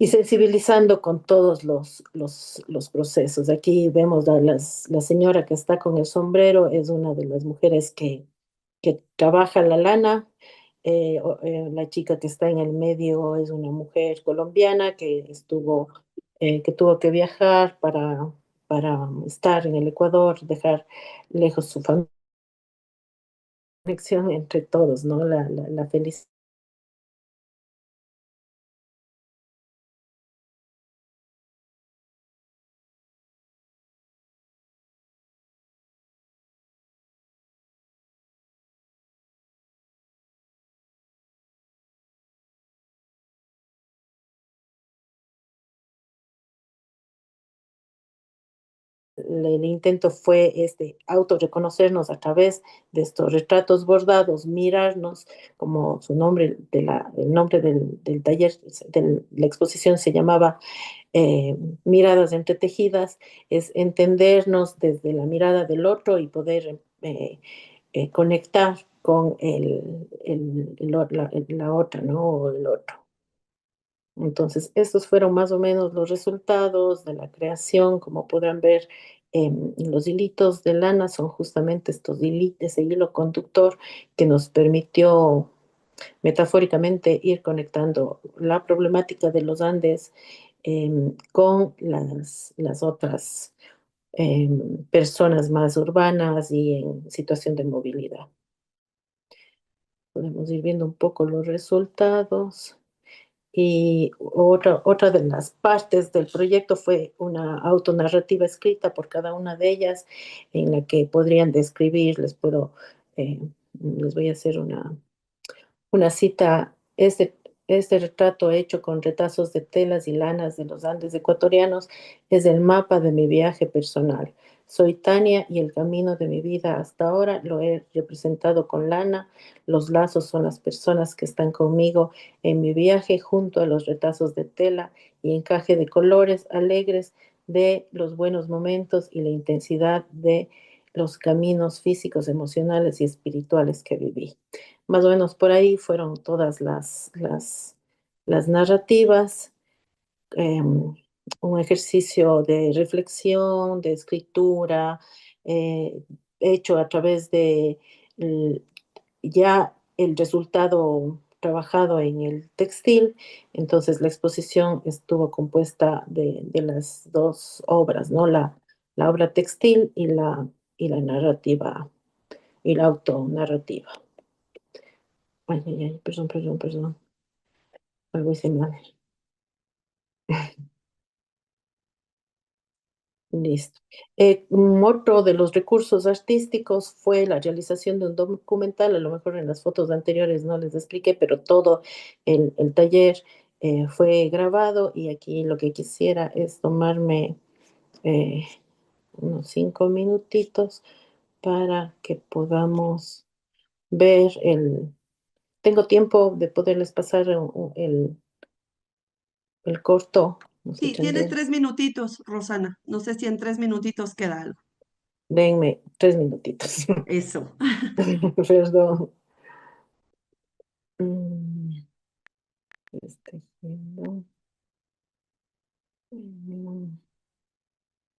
sensibilizando con todos los procesos. Aquí vemos la señora que está con el sombrero, es una de las mujeres que trabaja la lana La chica que está en el medio es una mujer colombiana que tuvo que viajar para estar en el Ecuador, dejar lejos su familia, conexión entre todos, ¿no? La felicidad. El intento fue autorreconocernos a través de estos retratos bordados, mirarnos, como su nombre, el nombre del taller, de la exposición se llamaba eh, Miradas entretejidas, es entendernos desde la mirada del otro y poder conectar con la otra, ¿no? O el otro. Entonces, estos fueron más o menos los resultados de la creación. Como podrán ver, los hilitos de lana son justamente ese hilo conductor que nos permitió metafóricamente ir conectando la problemática de los Andes con las otras personas más urbanas y en situación de movilidad. Podemos ir viendo un poco los resultados. Y otra de las partes del proyecto fue una autonarrativa escrita por cada una de ellas, en la que podrían describir, les voy a hacer una cita. Este retrato hecho con retazos de telas y lanas de los Andes ecuatorianos es el mapa de mi viaje personal. Soy Tania y el camino de mi vida hasta ahora lo he representado con lana. Los lazos son las personas que están conmigo en mi viaje, junto a los retazos de tela y encaje de colores alegres de los buenos momentos y la intensidad de los caminos físicos, emocionales y espirituales que viví. Más o menos por ahí fueron todas las narrativas, un ejercicio de reflexión, de escritura, hecho a través de ya el resultado trabajado en el textil. Entonces la exposición estuvo compuesta de las dos obras, ¿no? La obra textil y la narrativa, y la autonarrativa. Ay, perdón. Algo hice mal. Listo. Otro de los recursos artísticos fue la realización de un documental. A lo mejor en las fotos anteriores no les expliqué, pero todo el taller fue grabado, y aquí lo que quisiera es tomarme unos 5 minutitos para que podamos ver Tengo tiempo de poderles pasar el corto. No sé, Sí, tienes 3 minutitos, Rosana. No sé si en 3 minutitos queda algo. Denme 3 minutitos. Eso. Perdón. Mm, tejiendo.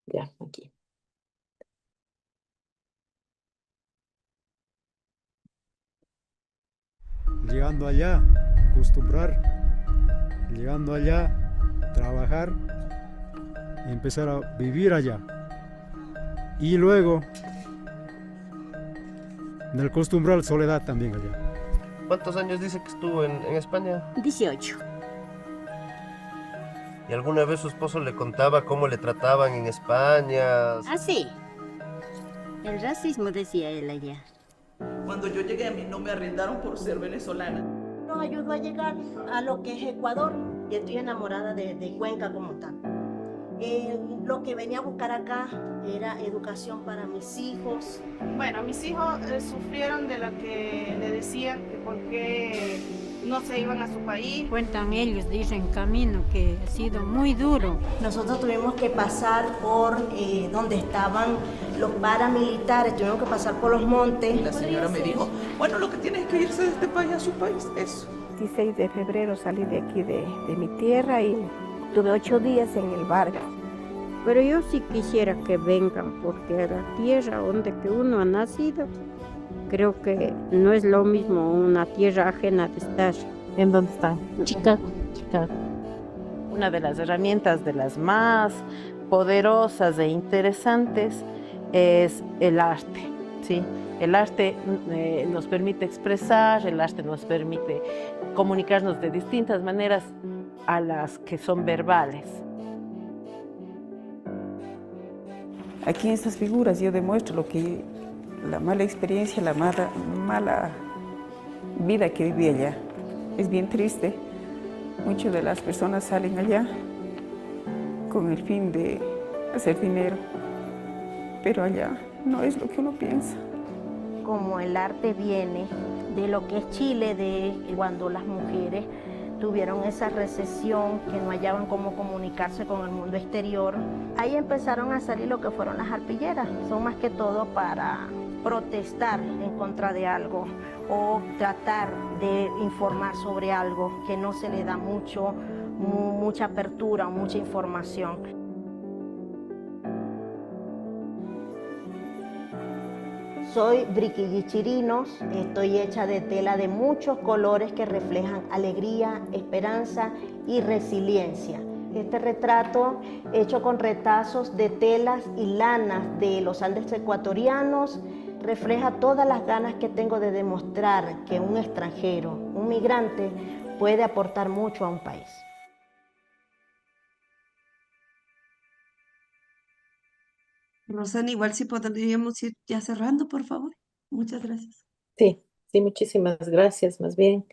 Ya, aquí. Llegando allá, acostumbrar, llegando allá, trabajar y empezar a vivir allá. Y luego, en el costumbrar, soledad también allá. ¿Cuántos años dice que estuvo en España? 18. ¿Y alguna vez su esposo le contaba cómo le trataban en España? Ah, sí. El racismo, decía él allá. Cuando yo llegué, a mí no me arrendaron por ser venezolana. Nos ayudó a llegar a lo que es Ecuador, y estoy enamorada de Cuenca como tal. Lo que venía a buscar acá era educación para mis hijos. Bueno, mis hijos sufrieron de lo que le decían, que por qué no se iban a su país. Cuentan ellos, dicen camino que ha sido muy duro. Nosotros tuvimos que pasar por donde estaban los paramilitares, tuvimos que pasar por los montes. La señora me dijo, bueno, lo que tienes es que irse de este país a su país, eso. 16 de febrero salí de aquí de mi tierra y tuve 8 días en el Vargas. Pero yo sí quisiera que vengan, porque a la tierra donde que uno ha nacido, Creo que no es lo mismo una tierra ajena de estar. ¿En dónde están? Chicago. Chicago. Una de las herramientas de las más poderosas e interesantes es el arte, ¿sí? El arte nos permite expresar, el arte nos permite comunicarnos de distintas maneras a las que son verbales. Aquí en estas figuras yo demuestro lo que la mala experiencia, la mala vida que viví allá. Es bien triste. Muchas de las personas salen allá con el fin de hacer dinero, pero allá no es lo que uno piensa. Como el arte viene de lo que es Chile, de cuando las mujeres tuvieron esa recesión, que no hallaban cómo comunicarse con el mundo exterior, ahí empezaron a salir lo que fueron las arpilleras. Son más que todo para protestar en contra de algo o tratar de informar sobre algo que no se le da mucha apertura o mucha información. Soy Briquilli Chirinos, estoy hecha de tela de muchos colores que reflejan alegría, esperanza y resiliencia. Este retrato, hecho con retazos de telas y lanas de los Andes ecuatorianos, refleja todas las ganas que tengo de demostrar que un extranjero, un migrante, puede aportar mucho a un país. Rosana, igual si podríamos ir ya cerrando, por favor. Muchas gracias. Sí, sí, muchísimas gracias, más bien.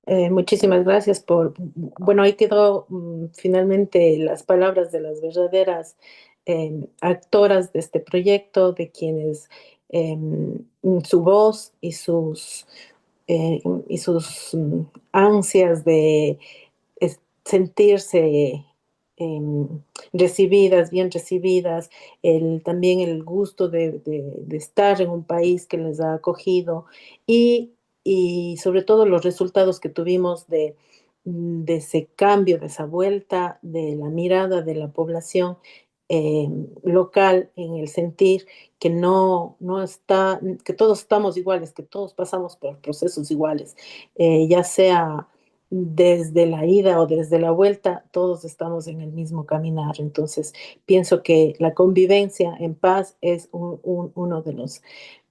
Muchísimas gracias por, bueno, ahí quedó finalmente las palabras de las verdaderas actoras de este proyecto, de quienes su voz y sus ansias de sentirse recibidas, bien recibidas, también el gusto de estar en un país que les ha acogido y sobre todo los resultados que tuvimos de ese cambio, de esa vuelta, de la mirada de la población local en el sentir que no está, que todos estamos iguales, que todos pasamos por procesos iguales, ya sea desde la ida o desde la vuelta, todos estamos en el mismo caminar. Entonces, pienso que la convivencia en paz es uno de los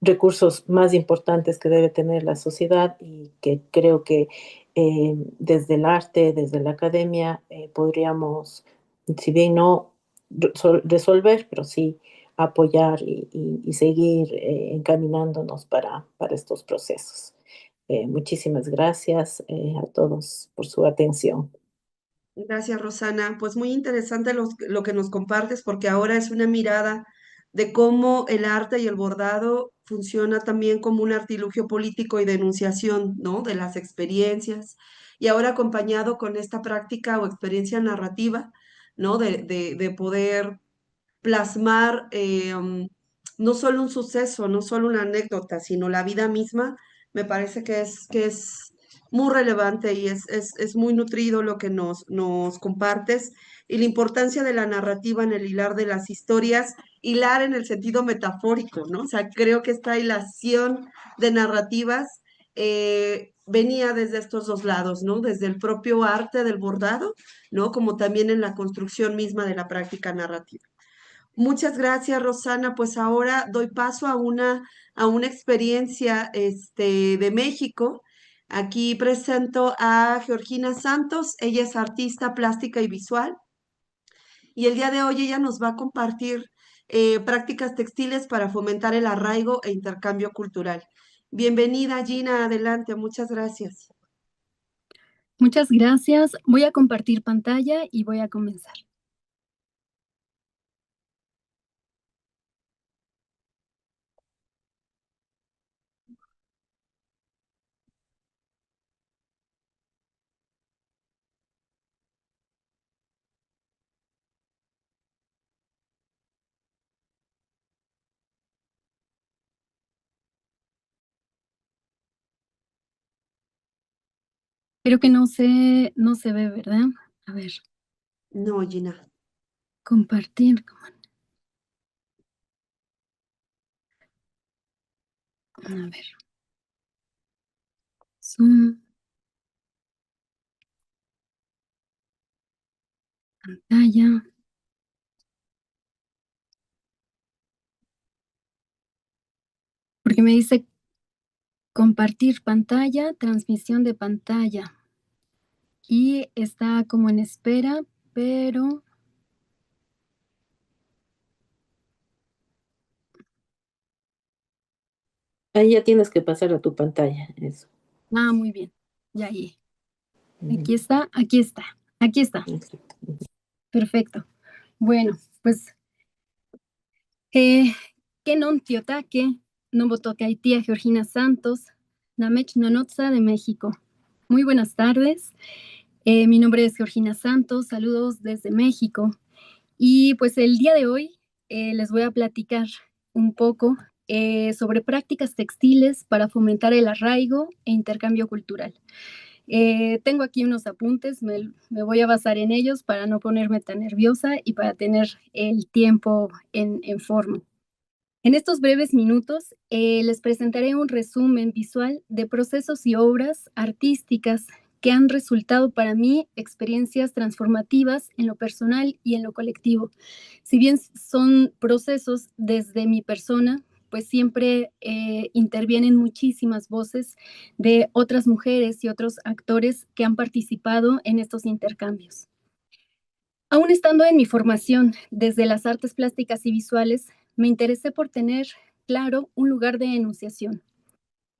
recursos más importantes que debe tener la sociedad y que creo que desde el arte, desde la academia, podríamos, si bien no resolver, pero sí apoyar y seguir encaminándonos para estos procesos. Muchísimas gracias a todos por su atención. Gracias, Rosana. Pues muy interesante lo que nos compartes, porque ahora es una mirada de cómo el arte y el bordado funciona también como un artilugio político y de enunciación, ¿no? De las experiencias. Y ahora acompañado con esta práctica o experiencia narrativa, ¿no? De poder plasmar no solo un suceso, no solo una anécdota, sino la vida misma, me parece que es muy relevante y es muy nutrido lo que nos compartes y la importancia de la narrativa en el hilar de las historias, hilar en el sentido metafórico, ¿no? O sea, creo que esta hilación de narrativas venía desde estos dos lados, ¿no? Desde el propio arte del bordado, ¿no? Como también en la construcción misma de la práctica narrativa. Muchas gracias, Rosana. Pues ahora doy paso a una experiencia de México. Aquí presento a Georgina Santos. Ella es artista plástica y visual. Y el día de hoy ella nos va a compartir prácticas textiles para fomentar el arraigo e intercambio cultural. Bienvenida, Gina. Adelante. Muchas gracias. Muchas gracias. Voy a compartir pantalla y voy a comenzar. Creo que no se ve, ¿verdad? A ver. No, Gina. Compartir. A ver. Zoom. Pantalla. Porque me dice compartir pantalla, transmisión de pantalla. Y está como en espera, pero... Ahí ya tienes que pasar a tu pantalla, eso. Ah, muy bien. Ya ahí. Aquí está, aquí está, aquí está. Perfecto. Bueno, pues, Kenon Tiotaque, Nombotocaitia Georgina Santos, Namech Nonotza de México. Muy buenas tardes. Mi nombre es Georgina Santos, saludos desde México. Y pues el día de hoy les voy a platicar un poco sobre prácticas textiles para fomentar el arraigo e intercambio cultural. Tengo aquí unos apuntes, me voy a basar en ellos para no ponerme tan nerviosa y para tener el tiempo en forma. En estos breves minutos les presentaré un resumen visual de procesos y obras artísticas que han resultado para mí experiencias transformativas en lo personal y en lo colectivo. Si bien son procesos desde mi persona, pues siempre intervienen muchísimas voces de otras mujeres y otros actores que han participado en estos intercambios. Aún estando en mi formación desde las artes plásticas y visuales, me interesé por tener claro un lugar de enunciación.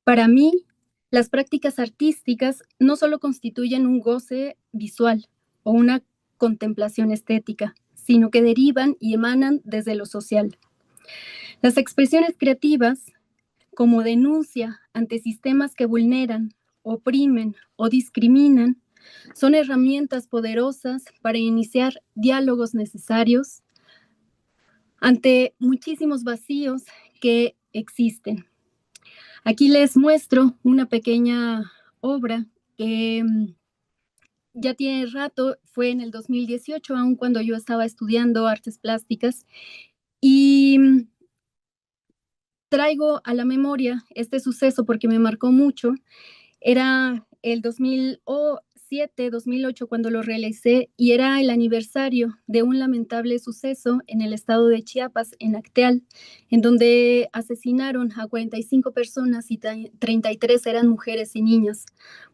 Para mí, las prácticas artísticas no solo constituyen un goce visual o una contemplación estética, sino que derivan y emanan desde lo social. Las expresiones creativas, como denuncia ante sistemas que vulneran, oprimen o discriminan, son herramientas poderosas para iniciar diálogos necesarios ante muchísimos vacíos que existen. Aquí les muestro una pequeña obra que ya tiene rato, fue en el 2018, aun cuando yo estaba estudiando artes plásticas, y traigo a la memoria este suceso porque me marcó mucho. Era el 2007, 2008 cuando lo realicé y era el aniversario de un lamentable suceso en el estado de Chiapas, en Acteal, en donde asesinaron a 45 personas y 33 eran mujeres y niños.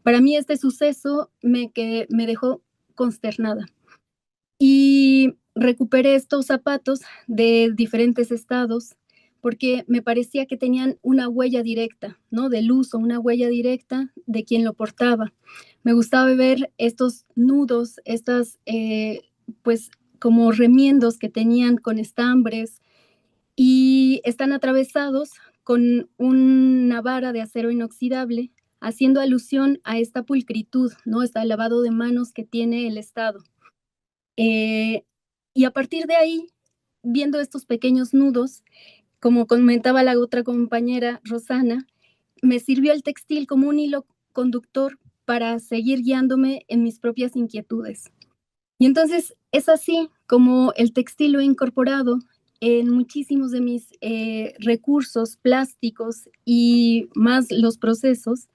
Para mí este suceso me dejó consternada. Y recuperé estos zapatos de diferentes estados porque me parecía que tenían una huella directa, ¿no? Del uso, una huella directa de quien lo portaba. Me gustaba ver estos nudos, estas, pues, como remiendos que tenían con estambres y están atravesados con una vara de acero inoxidable, haciendo alusión a esta pulcritud, ¿no? Este lavado de manos que tiene el Estado. Y a partir de ahí, viendo estos pequeños nudos, como comentaba la otra compañera, Rosana, me sirvió el textil como un hilo conductor para seguir guiándome en mis propias inquietudes. Y entonces es así como el textil lo he incorporado en muchísimos de mis recursos plásticos y más los procesos.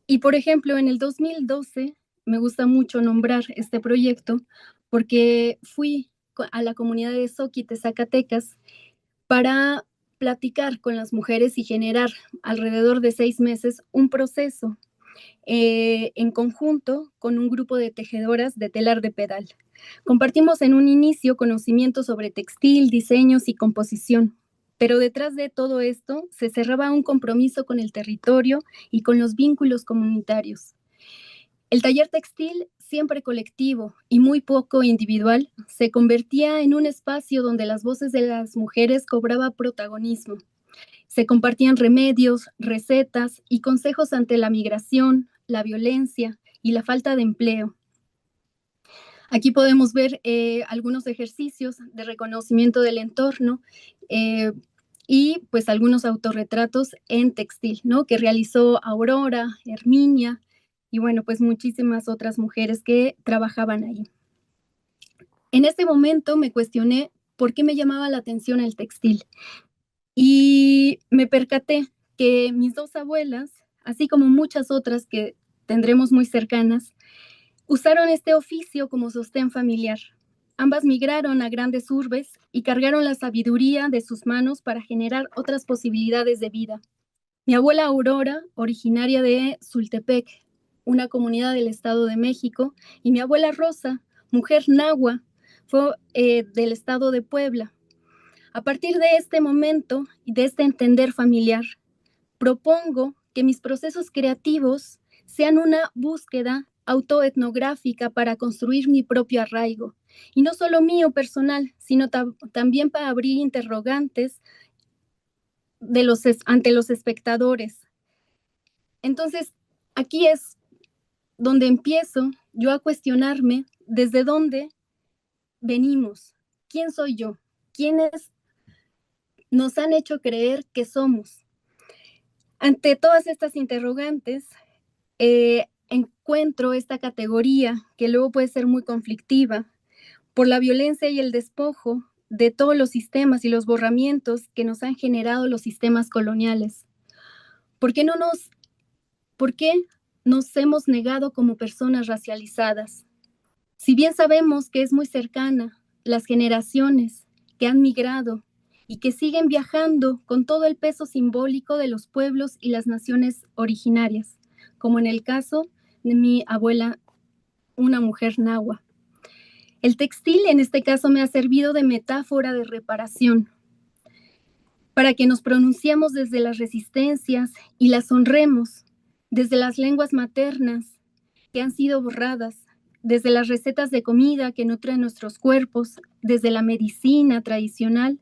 Y por ejemplo, en el 2012, me gusta mucho nombrar este proyecto porque fui a la comunidad de Zoquite, Zacatecas, para platicar con las mujeres y generar alrededor de 6 meses un proceso en conjunto con un grupo de tejedoras de telar de pedal. Compartimos en un inicio conocimientos sobre textil, diseños y composición, pero detrás de todo esto se cerraba un compromiso con el territorio y con los vínculos comunitarios. El taller textil, siempre colectivo y muy poco individual, se convertía en un espacio donde las voces de las mujeres cobraban protagonismo. Se compartían remedios, recetas y consejos ante la migración, la violencia y la falta de empleo. Aquí podemos ver algunos ejercicios de reconocimiento del entorno y pues algunos autorretratos en textil, ¿no? Que realizó Aurora, Herminia, y bueno, pues muchísimas otras mujeres que trabajaban ahí. En este momento me cuestioné por qué me llamaba la atención el textil y me percaté que mis dos abuelas, así como muchas otras que tendremos muy cercanas, usaron este oficio como sostén familiar. Ambas migraron a grandes urbes y cargaron la sabiduría de sus manos para generar otras posibilidades de vida. Mi abuela Aurora, originaria de Sultepec, una comunidad del Estado de México, y mi abuela Rosa, mujer nahua, fue del Estado de Puebla. A partir de este momento y de este entender familiar, propongo que mis procesos creativos sean una búsqueda autoetnográfica para construir mi propio arraigo, y no solo mío personal, sino también para abrir interrogantes ante los espectadores. Entonces, aquí es donde empiezo yo a cuestionarme desde dónde venimos, quién soy yo, quiénes nos han hecho creer que somos. Ante todas estas interrogantes, encuentro esta categoría que luego puede ser muy conflictiva por la violencia y el despojo de todos los sistemas y los borramientos que nos han generado los sistemas coloniales. ¿Por qué nos hemos negado como personas racializadas? Si bien sabemos que es muy cercana, las generaciones que han migrado y que siguen viajando con todo el peso simbólico de los pueblos y las naciones originarias, como en el caso de mi abuela, una mujer nahua. El textil en este caso me ha servido de metáfora de reparación, para que nos pronunciemos desde las resistencias y las honremos, desde las lenguas maternas que han sido borradas, desde las recetas de comida que nutren nuestros cuerpos, desde la medicina tradicional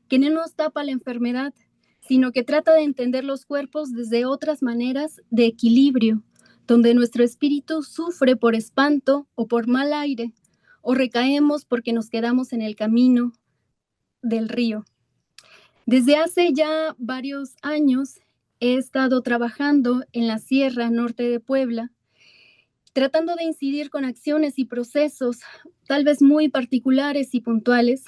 que no nos tapa la enfermedad, sino que trata de entender los cuerpos desde otras maneras de equilibrio, donde nuestro espíritu sufre por espanto o por mal aire, o recaemos porque nos quedamos en el camino del río. Desde hace ya varios años he estado trabajando en la Sierra Norte de Puebla, tratando de incidir con acciones y procesos tal vez muy particulares y puntuales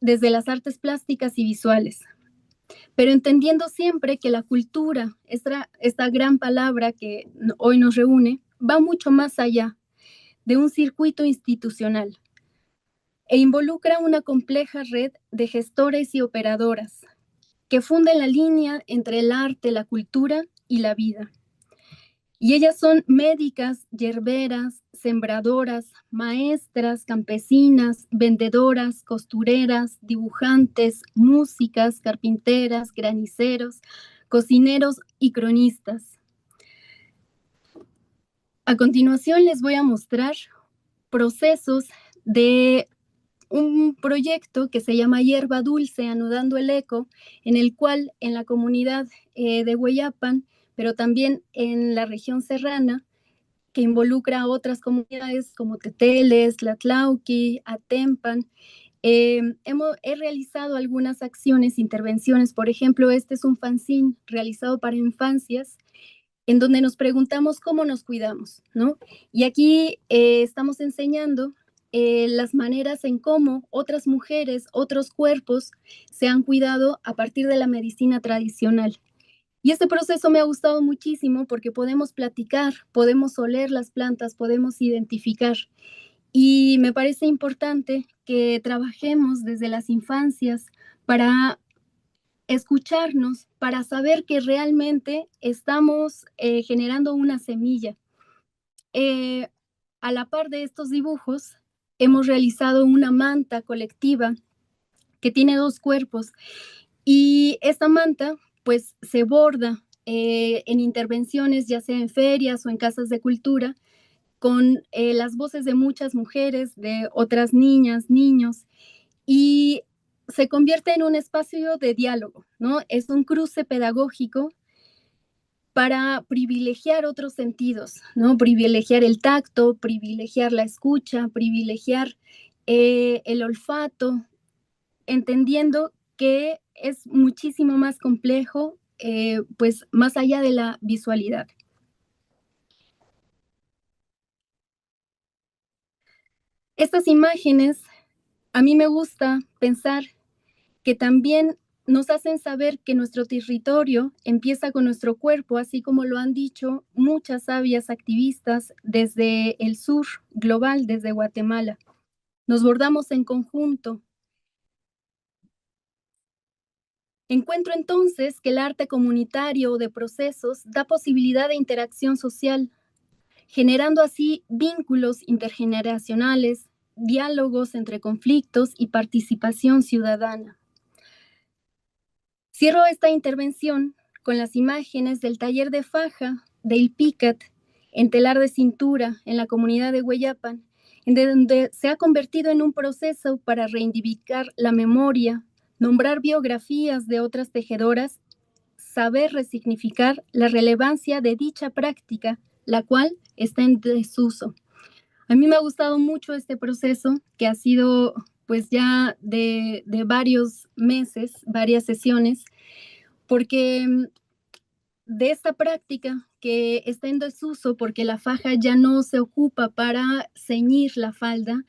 desde las artes plásticas y visuales, pero entendiendo siempre que la cultura, esta gran palabra que hoy nos reúne, va mucho más allá de un circuito institucional e involucra una compleja red de gestores y operadoras que funden la línea entre el arte, la cultura y la vida. Y ellas son médicas, yerberas, sembradoras, maestras, campesinas, vendedoras, costureras, dibujantes, músicas, carpinteras, graniceros, cocineros y cronistas. A continuación les voy a mostrar procesos de un proyecto que se llama Hierba Dulce, Anudando el Eco, en el cual en la comunidad de Hueyapan, pero también en la región serrana, que involucra a otras comunidades como Teteles, Tlatlauqui, Atempan. He realizado algunas acciones, intervenciones. Por ejemplo, este es un fanzine realizado para infancias, en donde nos preguntamos cómo nos cuidamos, ¿no? Y aquí estamos enseñando las maneras en cómo otras mujeres, otros cuerpos se han cuidado a partir de la medicina tradicional. Y este proceso me ha gustado muchísimo porque podemos platicar, podemos oler las plantas, podemos identificar. Y me parece importante que trabajemos desde las infancias para escucharnos, para saber que realmente estamos generando una semilla. A la par de estos dibujos, hemos realizado una manta colectiva que tiene 2 cuerpos. Y esta manta pues se borda en intervenciones, ya sea en ferias o en casas de cultura, con las voces de muchas mujeres, de otras niñas, niños, y se convierte en un espacio de diálogo, ¿no? Es un cruce pedagógico para privilegiar otros sentidos, ¿no? Privilegiar el tacto, privilegiar la escucha, privilegiar el olfato, entendiendo que es muchísimo más complejo, pues más allá de la visualidad. Estas imágenes, a mí me gusta pensar que también nos hacen saber que nuestro territorio empieza con nuestro cuerpo, así como lo han dicho muchas sabias activistas desde el sur global, desde Guatemala. Nos bordamos en conjunto. Encuentro entonces que el arte comunitario o de procesos da posibilidad de interacción social, generando así vínculos intergeneracionales, diálogos entre conflictos y participación ciudadana. Cierro esta intervención con las imágenes del taller de faja de Ilpicat en telar de cintura en la comunidad de Hueyapan, en donde se ha convertido en un proceso para reivindicar la memoria, nombrar biografías de otras tejedoras, saber resignificar la relevancia de dicha práctica, la cual está en desuso. A mí me ha gustado mucho este proceso, que ha sido pues ya de varios meses, varias sesiones, porque de esta práctica que está en desuso, porque la faja ya no se ocupa para ceñir la falda,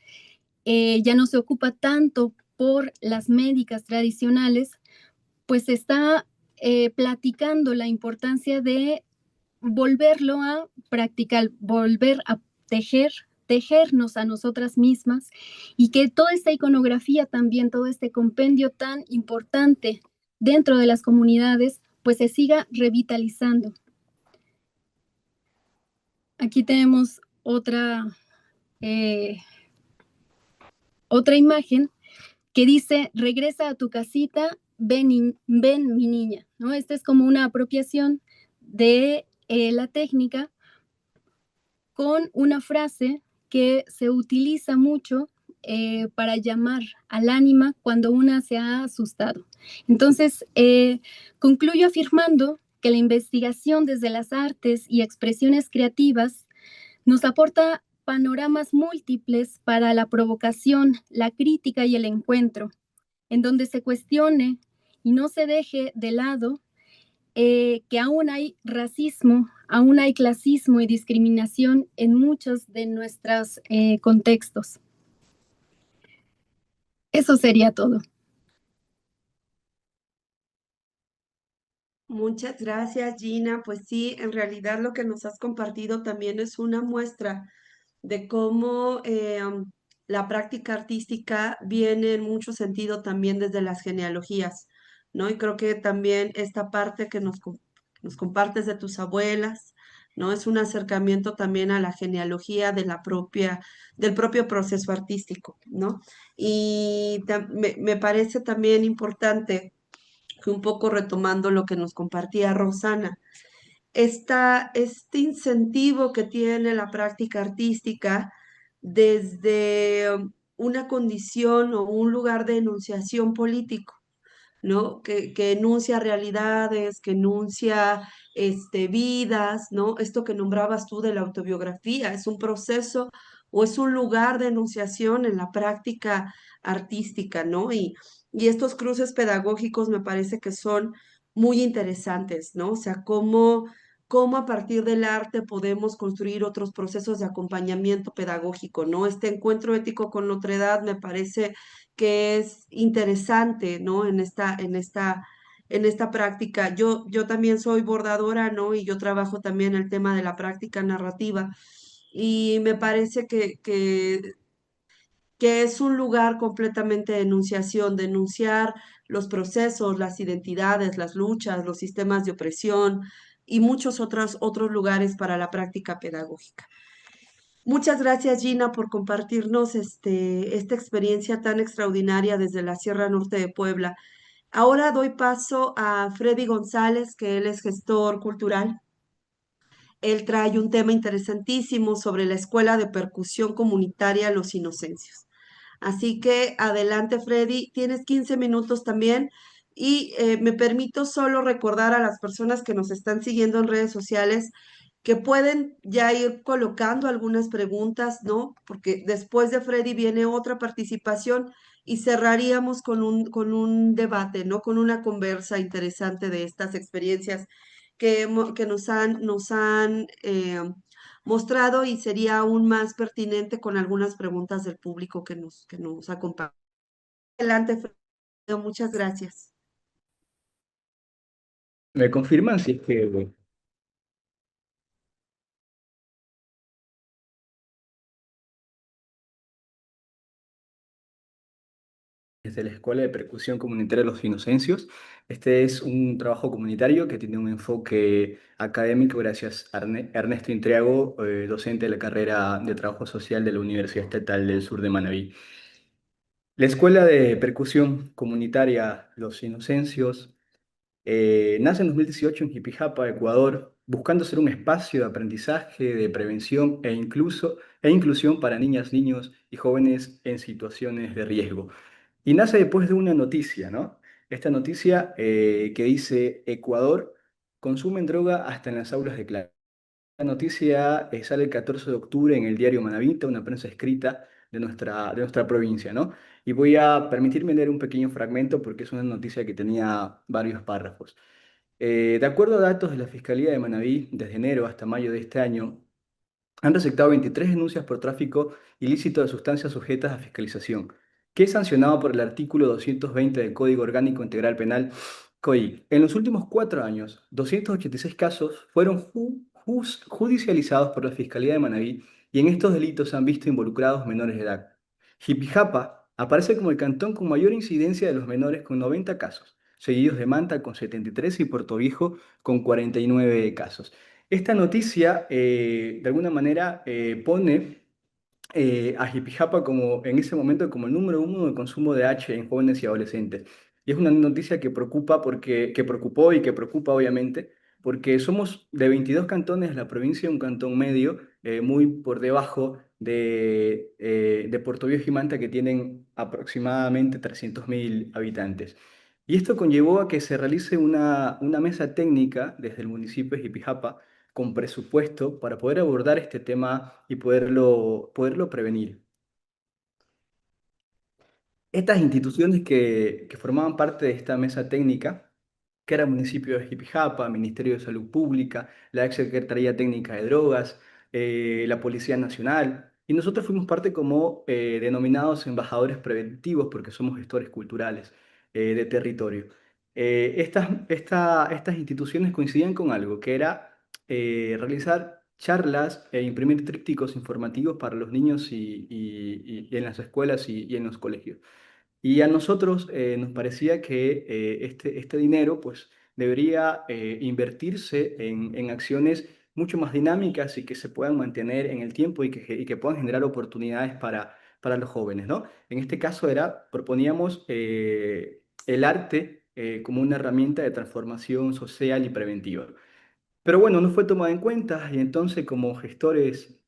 ya no se ocupa tanto por las médicas tradicionales, pues está platicando la importancia de volverlo a practicar, volver a tejernos a nosotras mismas, y que toda esta iconografía también, todo este compendio tan importante dentro de las comunidades, pues se siga revitalizando. Aquí tenemos otra imagen que dice: regresa a tu casita, ven mi niña, ¿no? Esta es como una apropiación de la técnica con una frase que se utiliza mucho para llamar al ánima cuando una se ha asustado. Entonces, concluyo afirmando que la investigación desde las artes y expresiones creativas nos aporta panoramas múltiples para la provocación, la crítica y el encuentro, en donde se cuestione y no se deje de lado que aún hay racismo, aún hay clasismo y discriminación en muchos de nuestros contextos. Eso sería todo. Muchas gracias, Gina. Pues sí, en realidad lo que nos has compartido también es una muestra de cómo la práctica artística viene en mucho sentido también desde las genealogías, ¿no? Y creo que también esta parte que nos compartes de tus abuelas, ¿no? Es un acercamiento también a la genealogía de del propio proceso artístico, ¿no? Y me parece también importante que, un poco retomando lo que nos compartía Rosana, este incentivo que tiene la práctica artística desde una condición o un lugar de enunciación político, ¿no? Que enuncia realidades, que enuncia vidas, ¿no? Esto que nombrabas tú de la autobiografía, es un proceso o es un lugar de enunciación en la práctica artística, ¿no? Y estos cruces pedagógicos me parece que son muy interesantes, ¿no? O sea, cómo a partir del arte podemos construir otros procesos de acompañamiento pedagógico, ¿no? Este encuentro ético con la otredad me parece que es interesante, ¿no? En esta práctica. Yo también soy bordadora, ¿no? Y yo trabajo también el tema de la práctica narrativa. Y me parece que es un lugar completamente de enunciación, de enunciar los procesos, las identidades, las luchas, los sistemas de opresión y muchos otros lugares para la práctica pedagógica. Muchas gracias, Gina, por compartirnos esta experiencia tan extraordinaria desde la Sierra Norte de Puebla. Ahora doy paso a Freddy González, que él es gestor cultural. Él trae un tema interesantísimo sobre la Escuela de Percusión Comunitaria Los Inocencios. Así que adelante, Freddy, tienes 15 minutos también. Y me permito solo recordar a las personas que nos están siguiendo en redes sociales que pueden ya ir colocando algunas preguntas, ¿no? Porque después de Freddy viene otra participación y cerraríamos con un debate, ¿no? Con una conversa interesante de estas experiencias que nos han mostrado, y sería aún más pertinente con algunas preguntas del público que nos acompaña. Adelante, Freddy, muchas gracias. ¿Me confirman si es que desde la Escuela de Percusión Comunitaria Los Inocencios? Este es un trabajo comunitario que tiene un enfoque académico gracias a Ernesto Intriago, docente de la carrera de Trabajo Social de la Universidad Estatal del Sur de Manabí. La Escuela de Percusión Comunitaria Los Inocencios nace en 2018 en Jipijapa, Ecuador, buscando ser un espacio de aprendizaje, de prevención e inclusión para niñas, niños y jóvenes en situaciones de riesgo. Y nace después de una noticia, ¿no? Esta noticia que dice: Ecuador consumen droga hasta en las aulas de clase. La noticia sale el 14 de octubre en el diario Manavita, una prensa escrita de nuestra provincia, ¿no? Y voy a permitirme leer un pequeño fragmento porque es una noticia que tenía varios párrafos. De acuerdo a datos de la Fiscalía de Manabí, desde enero hasta mayo de este año, han receptado 23 denuncias por tráfico ilícito de sustancias sujetas a fiscalización, que es sancionado por el artículo 220 del Código Orgánico Integral Penal, COI. En los últimos 4 años, 286 casos fueron judicializados por la Fiscalía de Manabí y en estos delitos se han visto involucrados menores de edad. Jipijapa aparece como el cantón con mayor incidencia de los menores con 90 casos, seguidos de Manta con 73 y Puerto Viejo con 49 casos. Esta noticia, de alguna manera, pone a Jipijapa como, en ese momento como el número uno de consumo de H en jóvenes y adolescentes. Y es una noticia que preocupa que preocupó y que preocupa obviamente, porque somos de 22 cantones de la provincia, un cantón medio, muy por debajo de Puerto Viejo y Manta, que tienen aproximadamente 300.000 habitantes. Y esto conllevó a que se realice una mesa técnica desde el municipio de Jipijapa con presupuesto para poder abordar este tema y poderlo prevenir. Estas instituciones que formaban parte de esta mesa técnica, que era el municipio de Jipijapa, Ministerio de Salud Pública, la ex Secretaría Técnica de Drogas, la Policía Nacional, y nosotros fuimos parte como denominados embajadores preventivos porque somos gestores culturales de territorio. Estas instituciones coincidían con algo, que era realizar charlas e imprimir trípticos informativos para los niños y en las escuelas y en los colegios. Y a nosotros nos parecía que este dinero pues, debería invertirse en acciones mucho más dinámicas y que se puedan mantener en el tiempo y que puedan generar oportunidades para los jóvenes, ¿no? En este caso proponíamos el arte como una herramienta de transformación social y preventiva. Pero bueno, no fue tomada en cuenta y entonces como gestores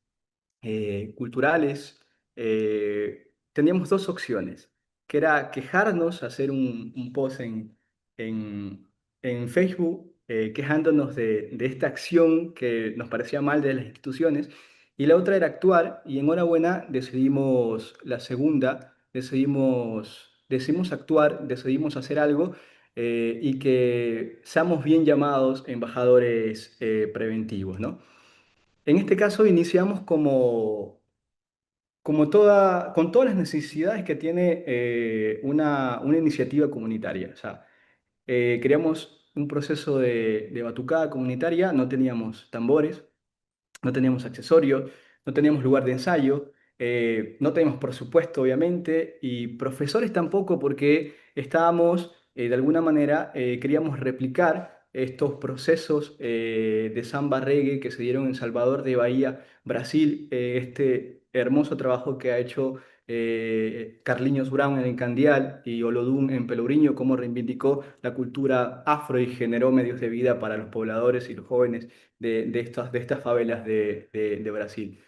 culturales, teníamos dos opciones, que era quejarnos, hacer un post en, en Facebook quejándonos de esta acción que nos parecía mal de las instituciones, y la otra era actuar, y enhorabuena decidimos la segunda, decidimos actuar, decidimos hacer algo y que seamos bien llamados embajadores preventivos, ¿no? En este caso iniciamos con todas las necesidades que tiene una iniciativa comunitaria. O sea, creamos un proceso de batucada comunitaria, no teníamos tambores, no teníamos accesorios, no teníamos lugar de ensayo, no teníamos presupuesto, obviamente, y profesores tampoco, porque estábamos, de alguna manera, queríamos replicar estos procesos de samba reggae que se dieron en Salvador de Bahía, Brasil, este hermoso trabajo que ha hecho Carlinhos Brown en el Candial y Olodum en Pelourinho, cómo reivindicó la cultura afro y generó medios de vida para los pobladores y los jóvenes de estas favelas de Brasil.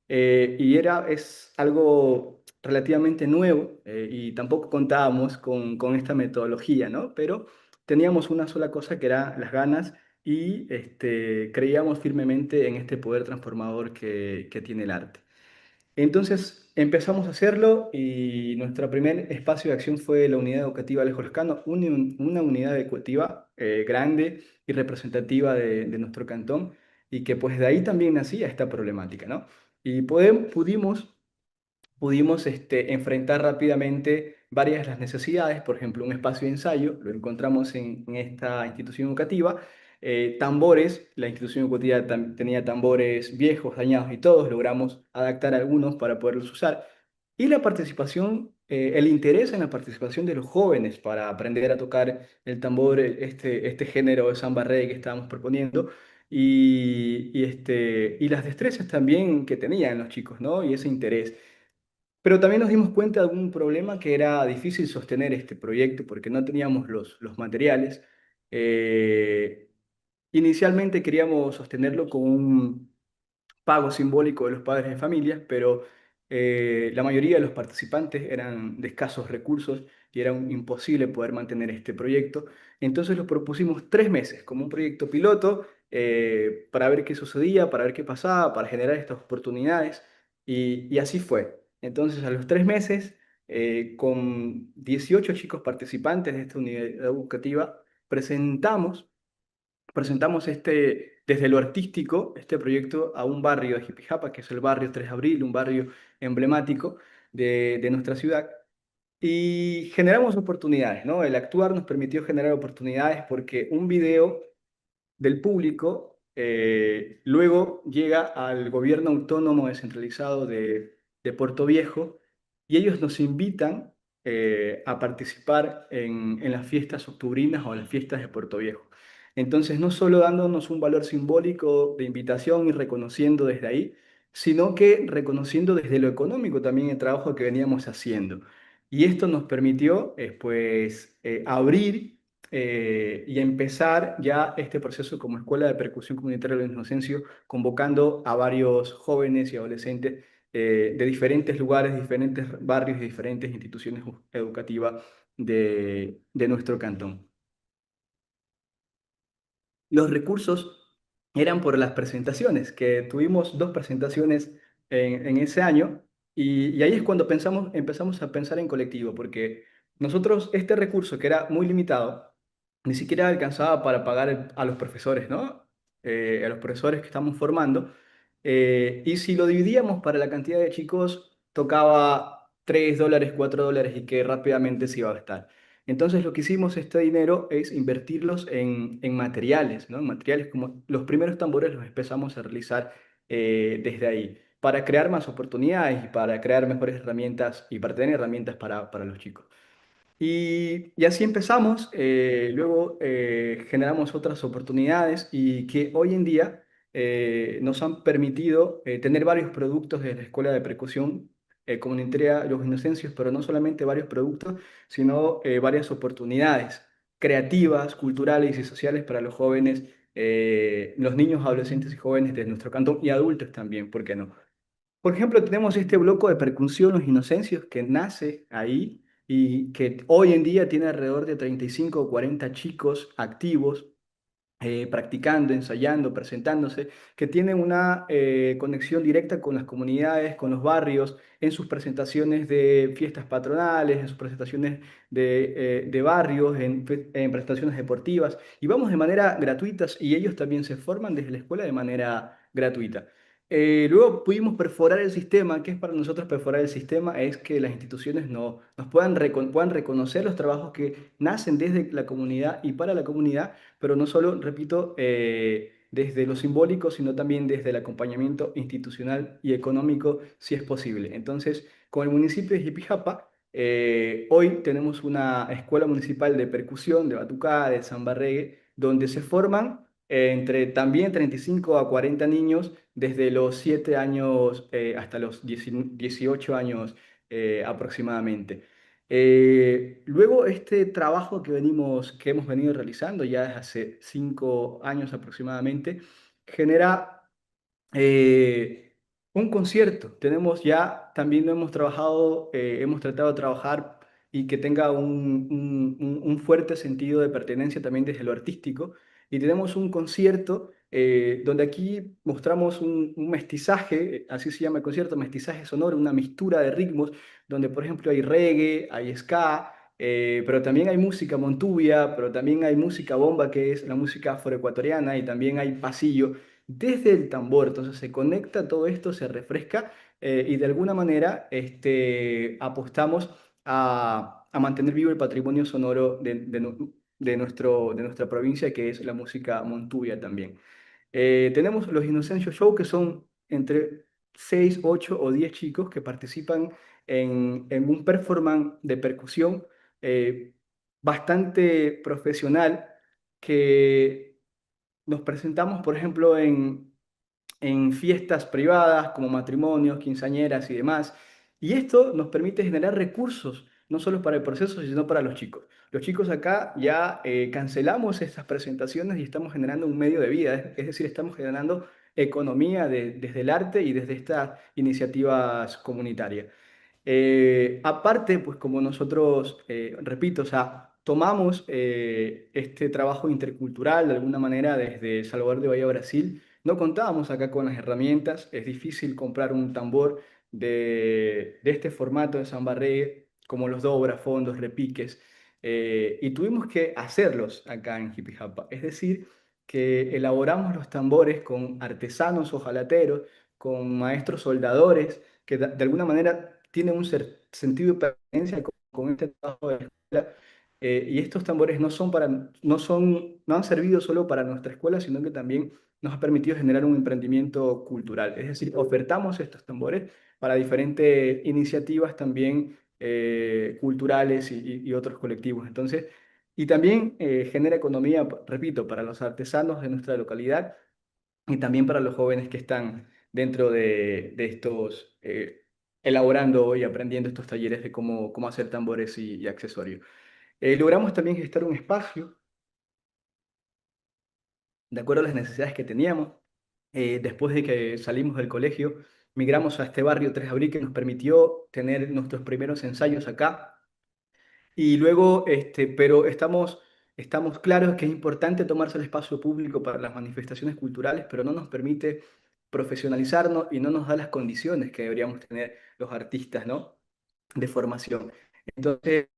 Es algo relativamente nuevo y tampoco contábamos con esta metodología, ¿no? Pero teníamos una sola cosa que era las ganas y creíamos firmemente en este poder transformador que tiene el arte. Entonces empezamos a hacerlo y nuestro primer espacio de acción fue la unidad educativa Alejo Lescano, una unidad educativa grande y representativa de nuestro cantón y que pues de ahí también nacía esta problemática, ¿no? Y pudimos enfrentar rápidamente varias de las necesidades, por ejemplo, un espacio de ensayo, lo encontramos en esta institución educativa. Tambores, la institución educativa tenía tambores viejos, dañados y todos, logramos adaptar algunos para poderlos usar. Y la participación, el interés en la participación de los jóvenes para aprender a tocar el tambor, este género de samba reggae que estábamos proponiendo, y las destrezas también que tenían los chicos, ¿no? Y ese interés. Pero también nos dimos cuenta de un problema que era difícil sostener este proyecto porque no teníamos los materiales. Eh, Inicialmente queríamos sostenerlo con un pago simbólico de los padres de familia, pero la mayoría de los participantes eran de escasos recursos y era imposible poder mantener este proyecto. Entonces lo propusimos 3 meses como un proyecto piloto para ver qué sucedía, para ver qué pasaba, para generar estas oportunidades y así fue. Entonces a los 3 meses, con 18 chicos participantes de esta unidad educativa, presentamos desde lo artístico, este proyecto a un barrio de Jipijapa, que es el barrio 3 de Abril, un barrio emblemático de nuestra ciudad, y generamos oportunidades, ¿no? El actuar nos permitió generar oportunidades porque un video del público luego llega al gobierno autónomo descentralizado de Puerto Viejo y ellos nos invitan a participar en las fiestas octubrinas o las fiestas de Puerto Viejo. Entonces, no solo dándonos un valor simbólico de invitación y reconociendo desde ahí, sino que reconociendo desde lo económico también el trabajo que veníamos haciendo. Y esto nos permitió, pues, abrir y empezar ya este proceso como Escuela de Percusión Comunitaria de Luis Inocencio, convocando a varios jóvenes y adolescentes de diferentes lugares, diferentes barrios y diferentes instituciones educativas de nuestro cantón. Los recursos eran por las presentaciones, que tuvimos 2 presentaciones en ese año, y ahí es cuando empezamos a pensar en colectivo, porque nosotros este recurso que era muy limitado, ni siquiera alcanzaba para pagar a los profesores, ¿no? A los profesores que estamos formando, y si lo dividíamos para la cantidad de chicos, tocaba $3, $4 y que rápidamente se iba a gastar. Entonces lo que hicimos este dinero es invertirlos en materiales, ¿no? En materiales como los primeros tambores los empezamos a realizar desde ahí, para crear más oportunidades y para crear mejores herramientas y para tener herramientas para los chicos. Y así empezamos, luego generamos otras oportunidades y que hoy en día nos han permitido tener varios productos de la Escuela de Percusión Comunitaria Los Inocencios, pero no solamente varios productos, sino varias oportunidades creativas, culturales y sociales para los jóvenes, los niños, adolescentes y jóvenes de nuestro cantón y adultos también, ¿por qué no? Por ejemplo, tenemos este bloque de percusión Los Inocencios que nace ahí y que hoy en día tiene alrededor de 35 o 40 chicos activos practicando, ensayando, presentándose, que tienen una conexión directa con las comunidades, con los barrios, en sus presentaciones de fiestas patronales, en sus presentaciones de barrios, en presentaciones deportivas, y vamos de manera gratuita y ellos también se forman desde la escuela de manera gratuita. Luego pudimos perforar el sistema. ¿Qué es para nosotros perforar el sistema? Es que las instituciones nos puedan reconocer los trabajos que nacen desde la comunidad y para la comunidad, pero no solo, repito, desde lo simbólico, sino también desde el acompañamiento institucional y económico, si es posible. Entonces, con el municipio de Jipijapa, hoy tenemos una escuela municipal de percusión, de batucada, de samba reggae, donde se forman entre también 35 a 40 niños desde los 7 años hasta los 18 años aproximadamente. Luego este trabajo que hemos venido realizando ya desde hace 5 años aproximadamente, genera un concierto. También lo hemos trabajado, hemos tratado de trabajar y que tenga un fuerte sentido de pertenencia también desde lo artístico. Y tenemos un concierto donde aquí mostramos un mestizaje, así se llama el concierto, mestizaje sonoro, una mixtura de ritmos, donde por ejemplo hay reggae, hay ska, pero también hay música montubia, pero también hay música bomba, que es la música afroecuatoriana, y también hay pasillo desde el tambor. Entonces se conecta todo esto, se refresca y de alguna manera apostamos a a mantener vivo el patrimonio sonoro de nuestra provincia, que es la música montuya también. Tenemos los Inocencio Show, que son entre 6, 8 o 10 chicos que participan en un performance de percusión bastante profesional, que nos presentamos, por ejemplo, en fiestas privadas como matrimonios, quinceañeras y demás. Y esto nos permite generar recursos, no solo para el proceso, sino para los chicos. Los chicos acá ya cancelamos estas presentaciones y estamos generando un medio de vida, es decir, estamos generando economía desde el arte y desde estas iniciativas comunitarias. Aparte, pues como nosotros, repito, o sea, tomamos este trabajo intercultural de alguna manera desde Salvador de Bahía, Brasil. No contábamos acá con las herramientas, es difícil comprar un tambor de este formato de samba reggae, como los dobras, fondos, repiques, y tuvimos que hacerlos acá en Jipijapa. Es decir, que elaboramos los tambores con artesanos hojalateros, con maestros soldadores, que de alguna manera tienen un sentido de pertenencia con este trabajo de la escuela. Y estos tambores no han servido solo para nuestra escuela, sino que también nos ha permitido generar un emprendimiento cultural. Es decir, ofertamos estos tambores para diferentes iniciativas también culturales y otros colectivos. Entonces, y también genera economía, repito, para los artesanos de nuestra localidad y también para los jóvenes que están dentro de estos, elaborando y aprendiendo estos talleres de cómo hacer tambores y accesorios. Logramos también gestar un espacio de acuerdo a las necesidades que teníamos. Después de que salimos del colegio, migramos a este barrio 3 de Abril, que nos permitió tener nuestros primeros ensayos acá. Y luego, pero estamos claros que es importante tomarse el espacio público para las manifestaciones culturales, pero no nos permite profesionalizarnos y no nos da las condiciones que deberíamos tener los artistas, ¿no? De formación. Entonces,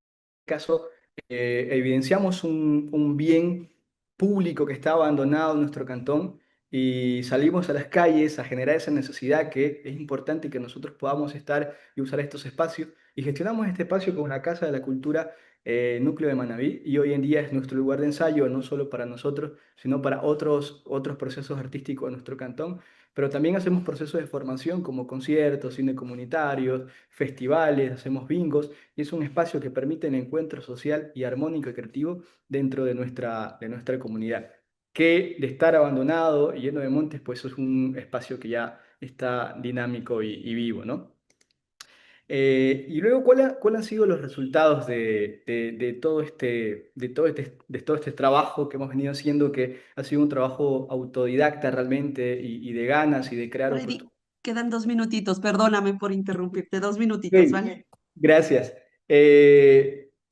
caso, evidenciamos un bien público que está abandonado en nuestro cantón y salimos a las calles a generar esa necesidad, que es importante que nosotros podamos estar y usar estos espacios, y gestionamos este espacio con la Casa de la Cultura Núcleo de Manabí, y hoy en día es nuestro lugar de ensayo, no solo para nosotros, sino para otros procesos artísticos de nuestro cantón. Pero también hacemos procesos de formación como conciertos, cine comunitarios, festivales, hacemos bingos, y es un espacio que permite el encuentro social y armónico y creativo dentro de nuestra comunidad, que de estar abandonado y lleno de montes, pues es un espacio que ya está dinámico y vivo, ¿no? Y luego, ¿cuál han sido los resultados de todo este trabajo que hemos venido haciendo, que ha sido un trabajo autodidacta realmente y de ganas y de crear Freddy, quedan 2 minutitos, perdóname por interrumpirte, 2 minutitos, Ok, ¿vale? gracias.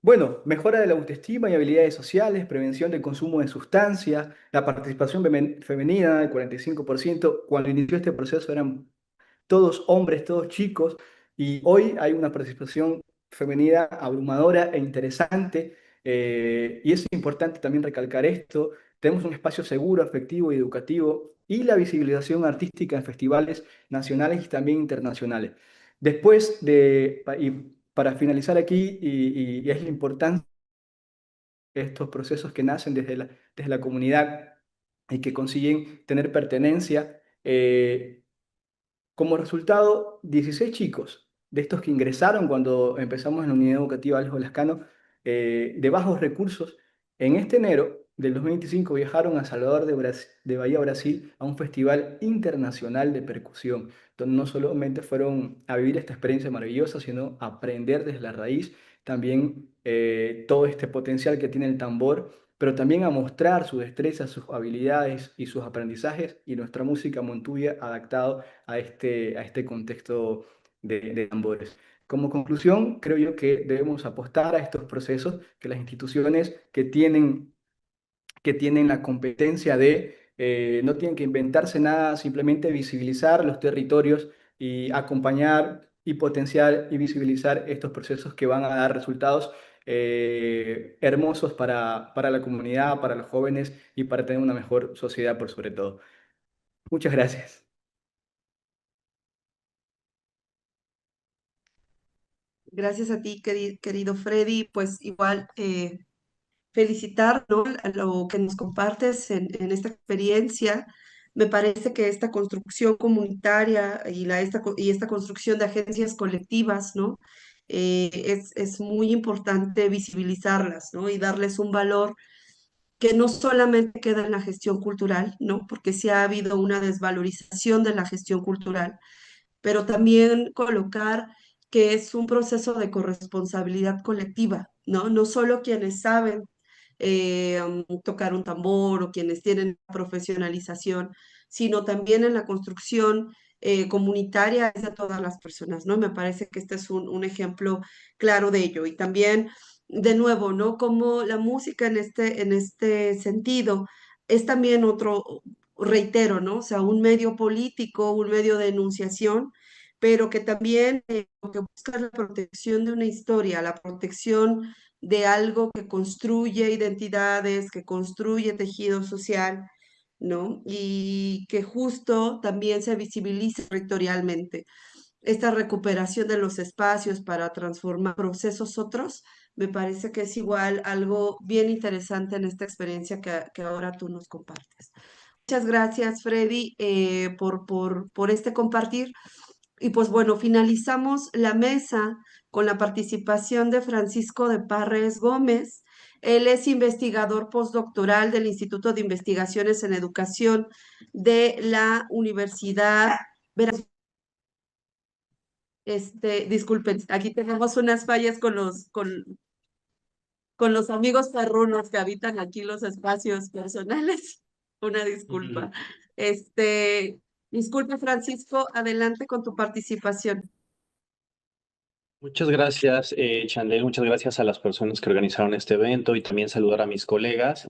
Bueno, mejora de la autoestima y habilidades sociales, prevención del consumo de sustancias, la participación femenina del 45%. Cuando inició este proceso eran todos hombres, todos chicos, y hoy hay una participación femenina abrumadora e interesante, y es importante también recalcar esto. Tenemos un espacio seguro, afectivo y educativo, y la visibilización artística en festivales nacionales y también internacionales. Después y para finalizar aquí, y es la importancia de estos procesos que nacen desde la comunidad y que consiguen tener pertenencia. Como resultado, 16 chicos de estos que ingresaron cuando empezamos en la unidad educativa Alejo Lascano, de bajos recursos, en este enero del 2025 viajaron a Salvador de Bahía, Brasil, a un festival internacional de percusión, donde no solamente fueron a vivir esta experiencia maravillosa, sino a aprender desde la raíz también todo este potencial que tiene el tambor, pero también a mostrar su destreza, sus habilidades y sus aprendizajes, y nuestra música montuya adaptado a este contexto de tambores. Como conclusión, creo yo que debemos apostar a estos procesos, que las instituciones que tienen la competencia no tienen que inventarse nada, simplemente visibilizar los territorios y acompañar y potenciar y visibilizar estos procesos que van a dar resultados hermosos para la comunidad, para los jóvenes y para tener una mejor sociedad por sobre todo. Muchas gracias. Gracias a ti, querido Freddy. Pues igual felicitar, ¿no?, a lo que nos compartes en esta experiencia. Me parece que esta construcción comunitaria y esta construcción de agencias colectivas, ¿no? Es muy importante visibilizarlas, ¿no? Y darles un valor que no solamente queda en la gestión cultural, ¿no? Porque sí ha habido una desvalorización de la gestión cultural, pero también colocar que es un proceso de corresponsabilidad colectiva, ¿no? No solo quienes saben tocar un tambor o quienes tienen profesionalización, sino también en la construcción comunitaria es de todas las personas, ¿no? Me parece que este es un ejemplo claro de ello. Y también, de nuevo, ¿no? Como la música en este sentido es también otro, reitero, ¿no? O sea, un medio político, un medio de enunciación, pero que también lo que busca es la protección de una historia, la protección de algo que construye identidades, que construye tejido social, ¿no? Y que justo también se visibiliza territorialmente. Esta recuperación de los espacios para transformar procesos otros, me parece que es igual algo bien interesante en esta experiencia que ahora tú nos compartes. Muchas gracias, Freddy, por este compartir. Y pues bueno, finalizamos la mesa con la participación de Francisco de Parres Gómez. Él es investigador postdoctoral del Instituto de Investigaciones en Educación de la Universidad Veracruz. Disculpen, aquí tenemos unas fallas con los amigos perrunos que habitan aquí los espacios personales. Una disculpa. Disculpe, Francisco, adelante con tu participación. Muchas gracias, Chandel. Muchas gracias a las personas que organizaron este evento y también saludar a mis colegas.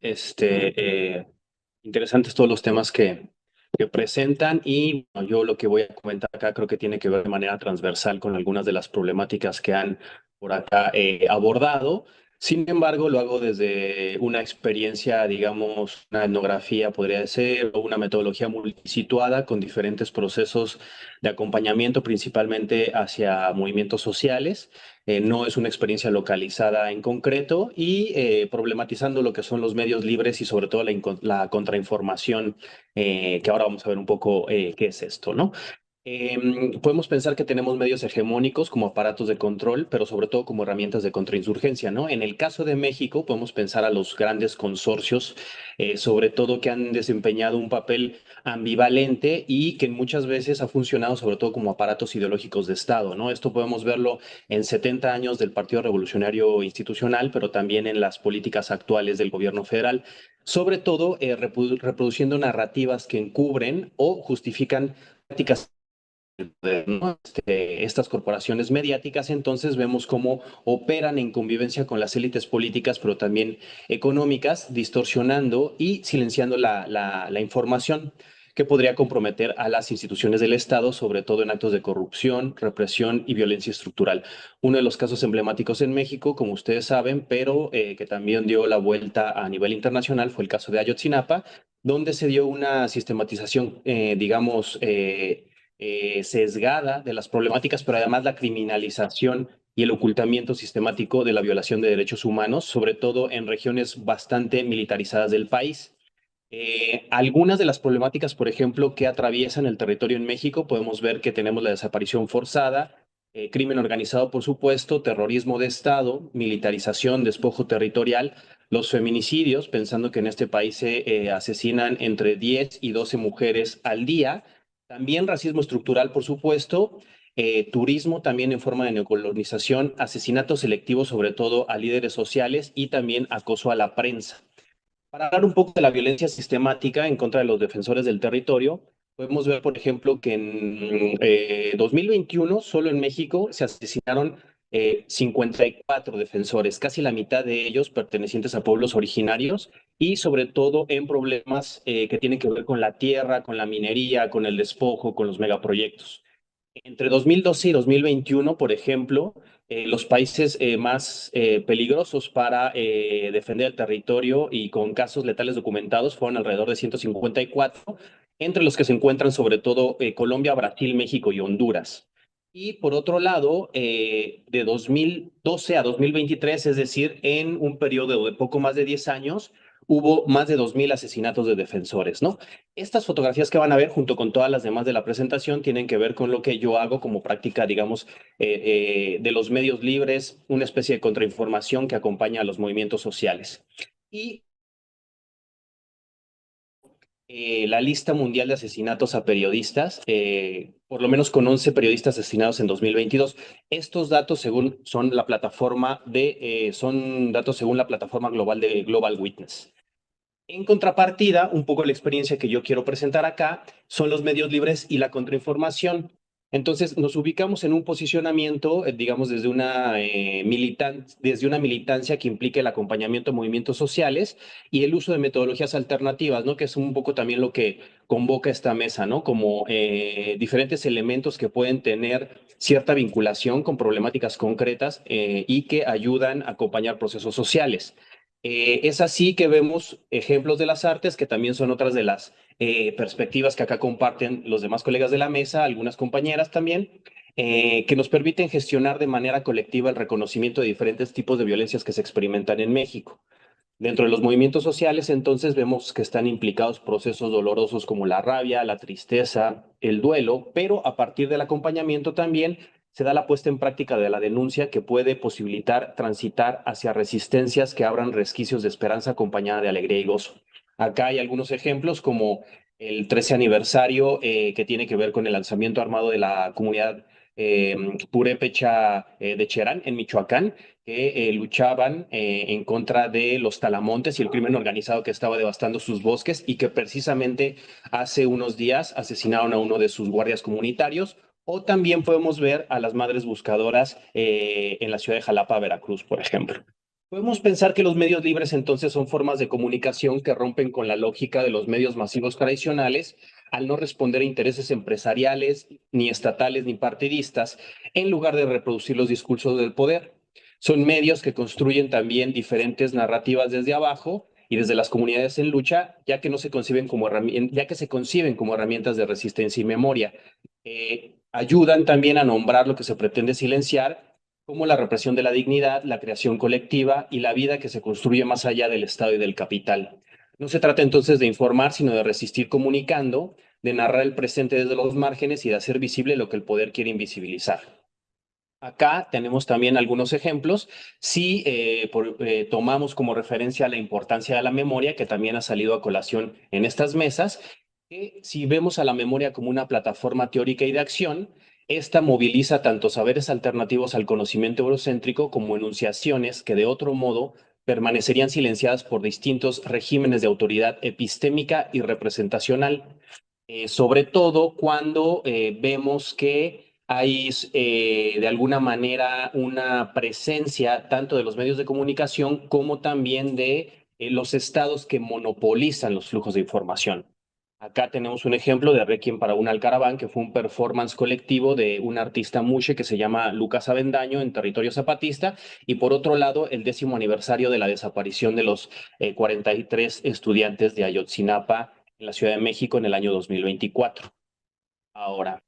Interesantes todos los temas que presentan y bueno, yo lo que voy a comentar acá creo que tiene que ver de manera transversal con algunas de las problemáticas que han por acá abordado. Sin embargo, lo hago desde una experiencia, digamos, una etnografía podría ser, o una metodología multisituada con diferentes procesos de acompañamiento, principalmente hacia movimientos sociales. No es una experiencia localizada en concreto y problematizando lo que son los medios libres y sobre todo la contrainformación, que ahora vamos a ver un poco qué es esto, ¿no? Podemos pensar que tenemos medios hegemónicos como aparatos de control, pero sobre todo como herramientas de contrainsurgencia, ¿no? En el caso de México, podemos pensar a los grandes consorcios, sobre todo que han desempeñado un papel ambivalente y que muchas veces ha funcionado sobre todo como aparatos ideológicos de Estado, ¿no? Esto podemos verlo en 70 años del Partido Revolucionario Institucional, pero también en las políticas actuales del gobierno federal, sobre todo reproduciendo narrativas que encubren o justifican prácticas, ¿no? Estas corporaciones mediáticas. Entonces vemos cómo operan en convivencia con las élites políticas, pero también económicas, distorsionando y silenciando la información que podría comprometer a las instituciones del Estado, sobre todo en actos de corrupción, represión y violencia estructural. Uno de los casos emblemáticos en México, como ustedes saben, pero que también dio la vuelta a nivel internacional, fue el caso de Ayotzinapa, donde se dio una sistematización, digamos, sesgada de las problemáticas, pero además la criminalización y el ocultamiento sistemático de la violación de derechos humanos, sobre todo en regiones bastante militarizadas del país. Algunas de las problemáticas, por ejemplo, que atraviesan el territorio en México, podemos ver que tenemos la desaparición forzada, crimen organizado, por supuesto, terrorismo de Estado, militarización, despojo territorial, los feminicidios, pensando que en este país se asesinan entre 10 y 12 mujeres al día. También racismo estructural, por supuesto, turismo también en forma de neocolonización, asesinatos selectivos sobre todo a líderes sociales y también acoso a la prensa. Para hablar un poco de la violencia sistemática en contra de los defensores del territorio, podemos ver, por ejemplo, que en 2021, solo en México, se asesinaron 54 defensores, casi la mitad de ellos pertenecientes a pueblos originarios y sobre todo en problemas que tienen que ver con la tierra, con la minería, con el despojo, con los megaproyectos. Entre 2012 y 2021, por ejemplo, los países más peligrosos para defender el territorio y con casos letales documentados fueron alrededor de 154, entre los que se encuentran sobre todo Colombia, Brasil, México y Honduras. Y por otro lado, de 2012 a 2023, es decir, en un periodo de poco más de 10 años, hubo más de 2.000 asesinatos de defensores, ¿no? Estas fotografías que van a ver, junto con todas las demás de la presentación, tienen que ver con lo que yo hago como práctica, digamos, de los medios libres, una especie de contrainformación que acompaña a los movimientos sociales. Y la lista mundial de asesinatos a periodistas, por lo menos con 11 periodistas asesinados en 2022. Estos datos son datos según la plataforma global de Global Witness. En contrapartida, un poco la experiencia que yo quiero presentar acá son los medios libres y la contrainformación. Entonces, nos ubicamos en un posicionamiento, digamos, desde una militancia que implica el acompañamiento de movimientos sociales y el uso de metodologías alternativas, ¿no? Que es un poco también lo que convoca esta mesa, ¿no? Como diferentes elementos que pueden tener cierta vinculación con problemáticas concretas y que ayudan a acompañar procesos sociales. Es así que vemos ejemplos de las artes, que también son otras de las perspectivas que acá comparten los demás colegas de la mesa, algunas compañeras también, que nos permiten gestionar de manera colectiva el reconocimiento de diferentes tipos de violencias que se experimentan en México. Dentro de los movimientos sociales, entonces, vemos que están implicados procesos dolorosos como la rabia, la tristeza, el duelo, pero a partir del acompañamiento también se da la puesta en práctica de la denuncia que puede posibilitar transitar hacia resistencias que abran resquicios de esperanza acompañada de alegría y gozo. Acá hay algunos ejemplos como el 13 aniversario que tiene que ver con el lanzamiento armado de la comunidad purépecha de Cherán, en Michoacán, que luchaban en contra de los talamontes y el crimen organizado que estaba devastando sus bosques y que precisamente hace unos días asesinaron a uno de sus guardias comunitarios. O también podemos ver a las madres buscadoras en la ciudad de Jalapa, Veracruz, por ejemplo. Podemos pensar que los medios libres entonces son formas de comunicación que rompen con la lógica de los medios masivos tradicionales al no responder a intereses empresariales, ni estatales, ni partidistas, en lugar de reproducir los discursos del poder. Son medios que construyen también diferentes narrativas desde abajo y desde las comunidades en lucha, ya que se conciben como herramientas de resistencia y memoria. Ayudan también a nombrar lo que se pretende silenciar, como la represión de la dignidad, la creación colectiva y la vida que se construye más allá del Estado y del capital. No se trata entonces de informar, sino de resistir comunicando, de narrar el presente desde los márgenes y de hacer visible lo que el poder quiere invisibilizar. Acá tenemos también algunos ejemplos. Si tomamos como referencia la importancia de la memoria, que también ha salido a colación en estas mesas, que si vemos a la memoria como una plataforma teórica y de acción, esta moviliza tanto saberes alternativos al conocimiento eurocéntrico como enunciaciones que de otro modo permanecerían silenciadas por distintos regímenes de autoridad epistémica y representacional, sobre todo cuando vemos que hay de alguna manera una presencia tanto de los medios de comunicación como también de los estados que monopolizan los flujos de información. Acá tenemos un ejemplo de Requiem para un Alcaraván, que fue un performance colectivo de un artista mushe que se llama Lucas Avendaño en territorio zapatista, y por otro lado el 10º aniversario de la desaparición de los 43 estudiantes de Ayotzinapa en la Ciudad de México en el año 2024. Ahora,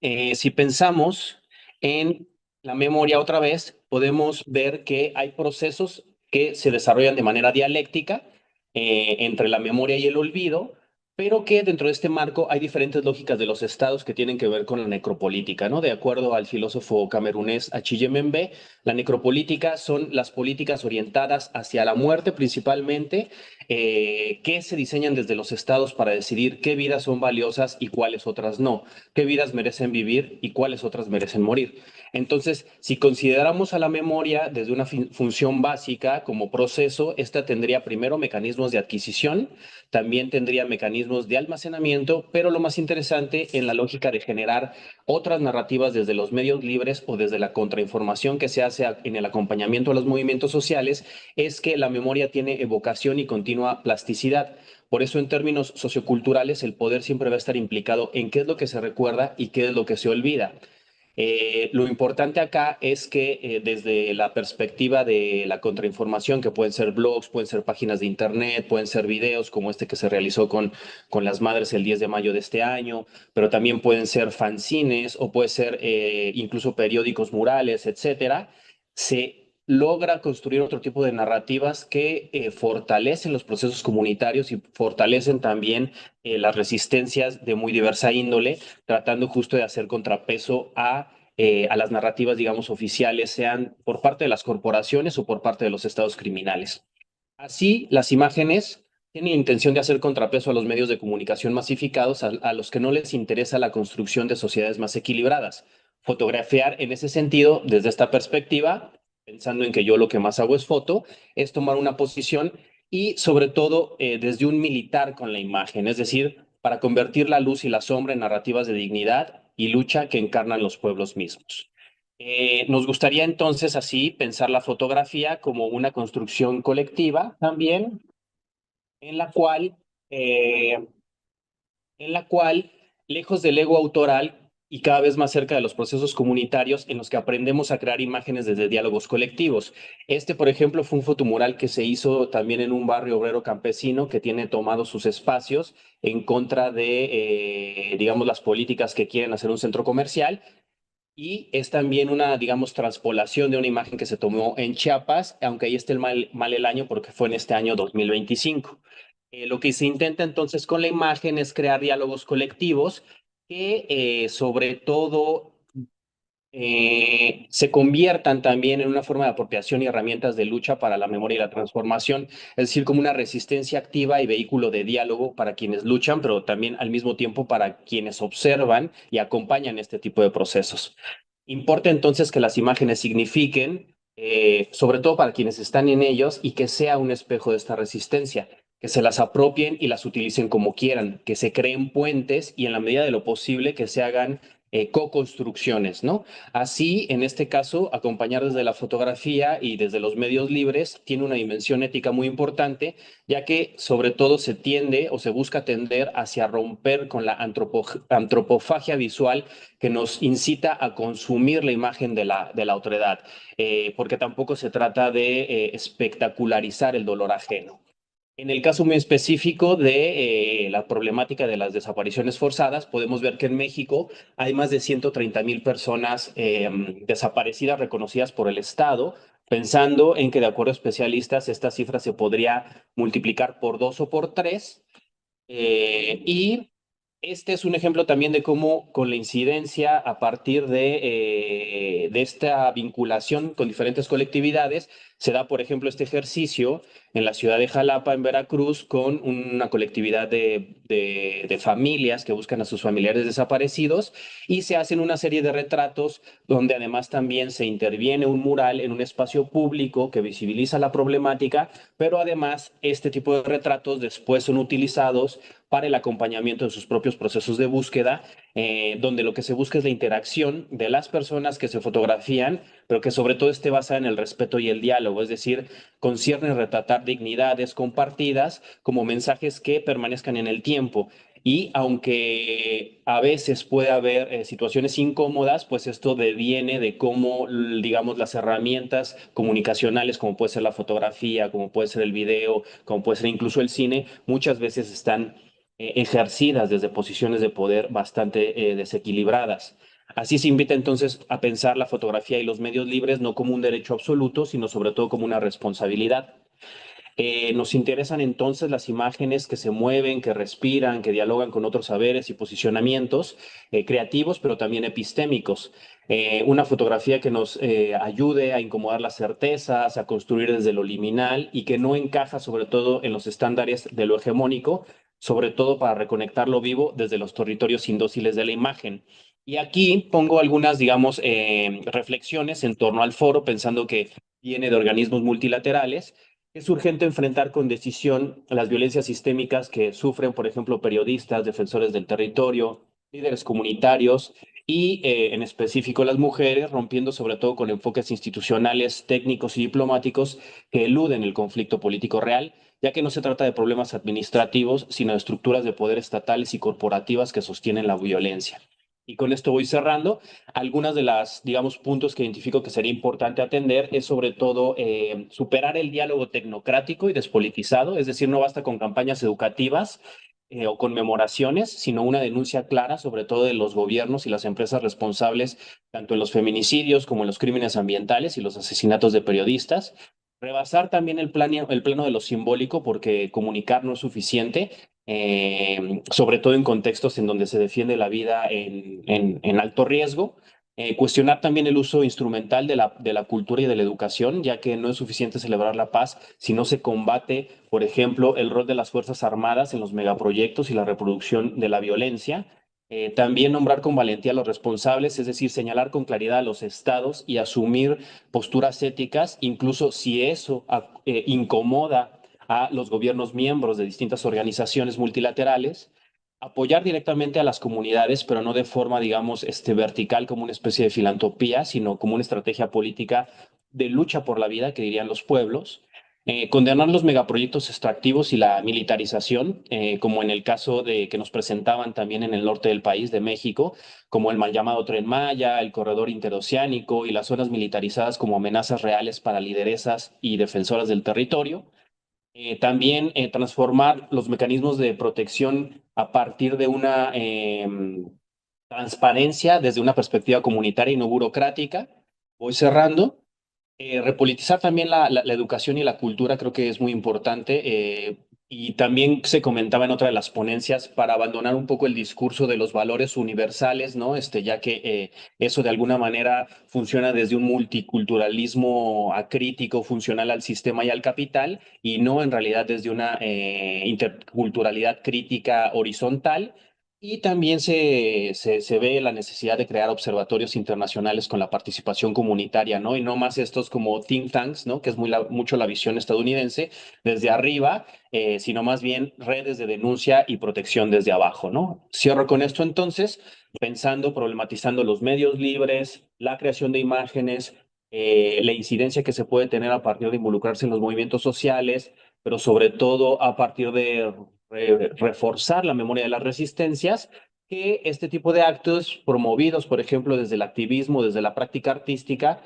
si pensamos en la memoria otra vez, podemos ver que hay procesos que se desarrollan de manera dialéctica entre la memoria y el olvido, pero que dentro de este marco hay diferentes lógicas de los estados que tienen que ver con la necropolítica, ¿no? De acuerdo al filósofo camerunés Achille Mbembe, la necropolítica son las políticas orientadas hacia la muerte principalmente, que se diseñan desde los estados para decidir qué vidas son valiosas y cuáles otras no, qué vidas merecen vivir y cuáles otras merecen morir. Entonces, si consideramos a la memoria desde una función básica como proceso, esta tendría primero mecanismos de adquisición, también tendría mecanismos de almacenamiento, pero lo más interesante en la lógica de generar otras narrativas desde los medios libres o desde la contrainformación que se hace en el acompañamiento a los movimientos sociales es que la memoria tiene evocación y continua plasticidad. Por eso, en términos socioculturales, el poder siempre va a estar implicado en qué es lo que se recuerda y qué es lo que se olvida. Lo importante acá es que desde la perspectiva de la contrainformación, que pueden ser blogs, pueden ser páginas de internet, pueden ser videos como este que se realizó con las madres el 10 de mayo de este año, pero también pueden ser fanzines o puede ser incluso periódicos murales, etcétera, se logra construir otro tipo de narrativas que fortalecen los procesos comunitarios y fortalecen también las resistencias de muy diversa índole, tratando justo de hacer contrapeso a las narrativas, digamos, oficiales, sean por parte de las corporaciones o por parte de los estados criminales. Así, las imágenes tienen la intención de hacer contrapeso a los medios de comunicación masificados, a los que no les interesa la construcción de sociedades más equilibradas. Fotografiar en ese sentido, desde esta perspectiva, pensando en que yo lo que más hago es foto, es tomar una posición y sobre todo desde un militar con la imagen, es decir, para convertir la luz y la sombra en narrativas de dignidad y lucha que encarnan los pueblos mismos. Nos gustaría entonces así pensar la fotografía como una construcción colectiva también, en la cual, lejos del ego autoral y cada vez más cerca de los procesos comunitarios en los que aprendemos a crear imágenes desde diálogos colectivos. Este, por ejemplo, fue un fotomural que se hizo también en un barrio obrero campesino que tiene tomados sus espacios en contra de, digamos, las políticas que quieren hacer un centro comercial. Y es también una, digamos, transpolación de una imagen que se tomó en Chiapas, aunque ahí esté mal el año porque fue en este año 2025. Lo que se intenta entonces con la imagen es crear diálogos colectivos que sobre todo se conviertan también en una forma de apropiación y herramientas de lucha para la memoria y la transformación, es decir, como una resistencia activa y vehículo de diálogo para quienes luchan, pero también al mismo tiempo para quienes observan y acompañan este tipo de procesos. Importa entonces que las imágenes signifiquen, sobre todo para quienes están en ellos, y que sea un espejo de esta resistencia, que se las apropien y las utilicen como quieran, que se creen puentes y en la medida de lo posible que se hagan co-construcciones, ¿no? Así, en este caso, acompañar desde la fotografía y desde los medios libres tiene una dimensión ética muy importante, ya que sobre todo se tiende o se busca tender hacia romper con la antropofagia visual que nos incita a consumir la imagen de la otredad, porque tampoco se trata de espectacularizar el dolor ajeno. En el caso muy específico de la problemática de las desapariciones forzadas, podemos ver que en México hay más de 130,000 personas desaparecidas reconocidas por el Estado, pensando en que de acuerdo a especialistas esta cifra se podría multiplicar por 2 o por 3. Y este es un ejemplo también de cómo con la incidencia a partir de esta vinculación con diferentes colectividades se da, por ejemplo, este ejercicio en la ciudad de Jalapa, en Veracruz, con una colectividad de familias que buscan a sus familiares desaparecidos y se hacen una serie de retratos donde además también se interviene un mural en un espacio público que visibiliza la problemática, pero además este tipo de retratos después son utilizados para el acompañamiento de sus propios procesos de búsqueda, donde lo que se busca es la interacción de las personas que se fotografían, pero que sobre todo esté basada en el respeto y el diálogo, es decir, concierne retratar dignidades compartidas como mensajes que permanezcan en el tiempo. Y aunque a veces puede haber situaciones incómodas, pues esto deviene de cómo, digamos, las herramientas comunicacionales, como puede ser la fotografía, como puede ser el video, como puede ser incluso el cine, muchas veces están ejercidas desde posiciones de poder bastante desequilibradas. Así se invita entonces a pensar la fotografía y los medios libres no como un derecho absoluto, sino sobre todo como una responsabilidad. Nos interesan entonces las imágenes que se mueven, que respiran, que dialogan con otros saberes y posicionamientos creativos, pero también epistémicos. Una fotografía que nos ayude a incomodar las certezas, a construir desde lo liminal y que no encaja sobre todo en los estándares de lo hegemónico, sobre todo para reconectar lo vivo desde los territorios indóciles de la imagen. Y aquí pongo algunas, digamos, reflexiones en torno al foro, pensando que viene de organismos multilaterales. Es urgente enfrentar con decisión las violencias sistémicas que sufren, por ejemplo, periodistas, defensores del territorio, líderes comunitarios y, en específico, las mujeres, rompiendo sobre todo con enfoques institucionales, técnicos y diplomáticos que eluden el conflicto político real, ya que no se trata de problemas administrativos, sino de estructuras de poder estatales y corporativas que sostienen la violencia. Y con esto voy cerrando. Algunas de las, digamos, puntos que identifico que sería importante atender es sobre todo superar el diálogo tecnocrático y despolitizado, es decir, no basta con campañas educativas o conmemoraciones, sino una denuncia clara, sobre todo de los gobiernos y las empresas responsables, tanto en los feminicidios como en los crímenes ambientales y los asesinatos de periodistas. Rebasar también el plano de lo simbólico, porque comunicar no es suficiente, sobre todo en contextos en donde se defiende la vida en alto riesgo. Cuestionar también el uso instrumental de la cultura y de la educación, ya que no es suficiente celebrar la paz si no se combate, por ejemplo, el rol de las Fuerzas Armadas en los megaproyectos y la reproducción de la violencia. También nombrar con valentía a los responsables, es decir, señalar con claridad a los estados y asumir posturas éticas, incluso si eso incomoda a los gobiernos miembros de distintas organizaciones multilaterales. Apoyar directamente a las comunidades, pero no de forma, digamos, vertical como una especie de filantropía, sino como una estrategia política de lucha por la vida, que dirían los pueblos. Condenar los megaproyectos extractivos y la militarización, como en el caso de que nos presentaban también en el norte del país, de México, como el mal llamado Tren Maya, el corredor interoceánico y las zonas militarizadas como amenazas reales para lideresas y defensoras del territorio. También transformar los mecanismos de protección a partir de una transparencia desde una perspectiva comunitaria y no burocrática. Voy cerrando. Repolitizar también la educación y la cultura creo que es muy importante. Y también se comentaba en otra de las ponencias para abandonar un poco el discurso de los valores universales, ¿no? Ya que eso de alguna manera funciona desde un multiculturalismo acrítico, funcional al sistema y al capital, y no en realidad desde una interculturalidad crítica horizontal. Y también se ve la necesidad de crear observatorios internacionales con la participación comunitaria, ¿no? Y no más estos como think tanks, ¿no? Que es mucho la visión estadounidense, desde arriba, sino más bien redes de denuncia y protección desde abajo, ¿no? Cierro con esto entonces, pensando, problematizando los medios libres, la creación de imágenes, la incidencia que se puede tener a partir de involucrarse en los movimientos sociales, pero sobre todo a partir de reforzar la memoria de las resistencias, que este tipo de actos promovidos, por ejemplo, desde el activismo, desde la práctica artística,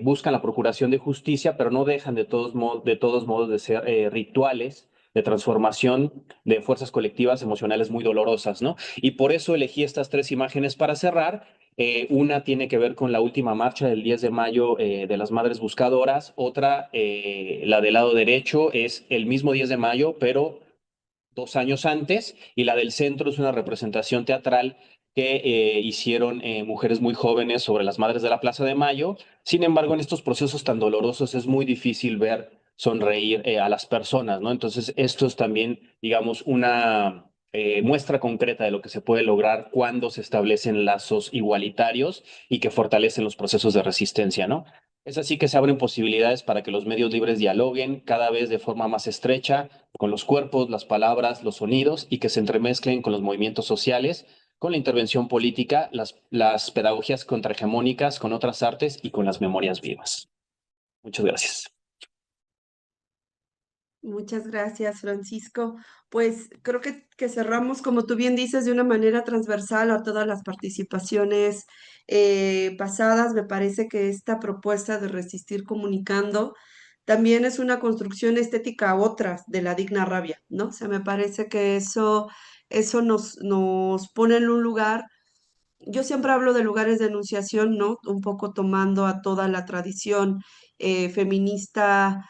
buscan la procuración de justicia, pero no dejan de todos modos de ser rituales de transformación de fuerzas colectivas emocionales muy dolorosas, ¿no? Y por eso elegí estas tres imágenes para cerrar. Una tiene que ver con la última marcha del 10 de mayo de las Madres Buscadoras. Otra, la del lado derecho, es el mismo 10 de mayo, pero 2 años antes, y la del centro es una representación teatral que hicieron mujeres muy jóvenes sobre las Madres de la Plaza de Mayo. Sin embargo, en estos procesos tan dolorosos es muy difícil ver sonreír a las personas, ¿no? Entonces, esto es también, digamos, una muestra concreta de lo que se puede lograr cuando se establecen lazos igualitarios y que fortalecen los procesos de resistencia, ¿no? Es así que se abren posibilidades para que los medios libres dialoguen cada vez de forma más estrecha con los cuerpos, las palabras, los sonidos, y que se entremezclen con los movimientos sociales, con la intervención política, las pedagogías contrahegemónicas, con otras artes y con las memorias vivas. Muchas gracias. Muchas gracias, Francisco. Pues creo que cerramos, como tú bien dices, de una manera transversal a todas las participaciones pasadas. Me parece que esta propuesta de resistir comunicando también es una construcción estética a otras de la digna rabia, ¿no? O sea, me parece que eso nos pone en un lugar. Yo siempre hablo de lugares de enunciación, ¿no? Un poco tomando a toda la tradición feminista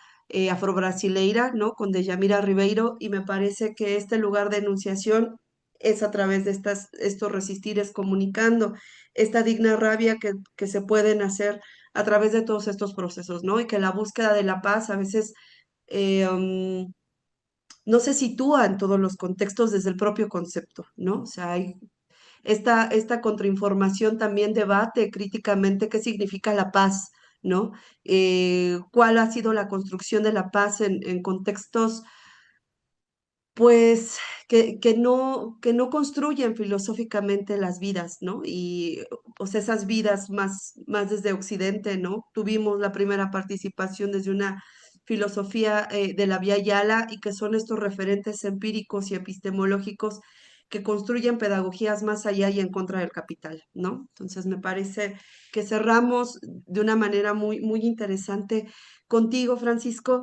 afrobrasileira, ¿no? Con Dejamira Ribeiro, y me parece que este lugar de enunciación es a través de estos resistires comunicando, esta digna rabia que se pueden hacer a través de todos estos procesos, ¿no? Y que la búsqueda de la paz a veces no se sitúa en todos los contextos desde el propio concepto, ¿no? O sea, hay esta contrainformación también debate críticamente qué significa la paz, ¿no? ¿Cuál ha sido la construcción de la paz en contextos, pues, que no construyen filosóficamente las vidas, ¿no? Y, o sea, esas vidas más desde Occidente, ¿no? Tuvimos la primera participación desde una filosofía de la Vía Yala, y que son estos referentes empíricos y epistemológicos que construyen pedagogías más allá y en contra del capital, ¿no? Entonces me parece que cerramos de una manera muy, muy interesante contigo, Francisco.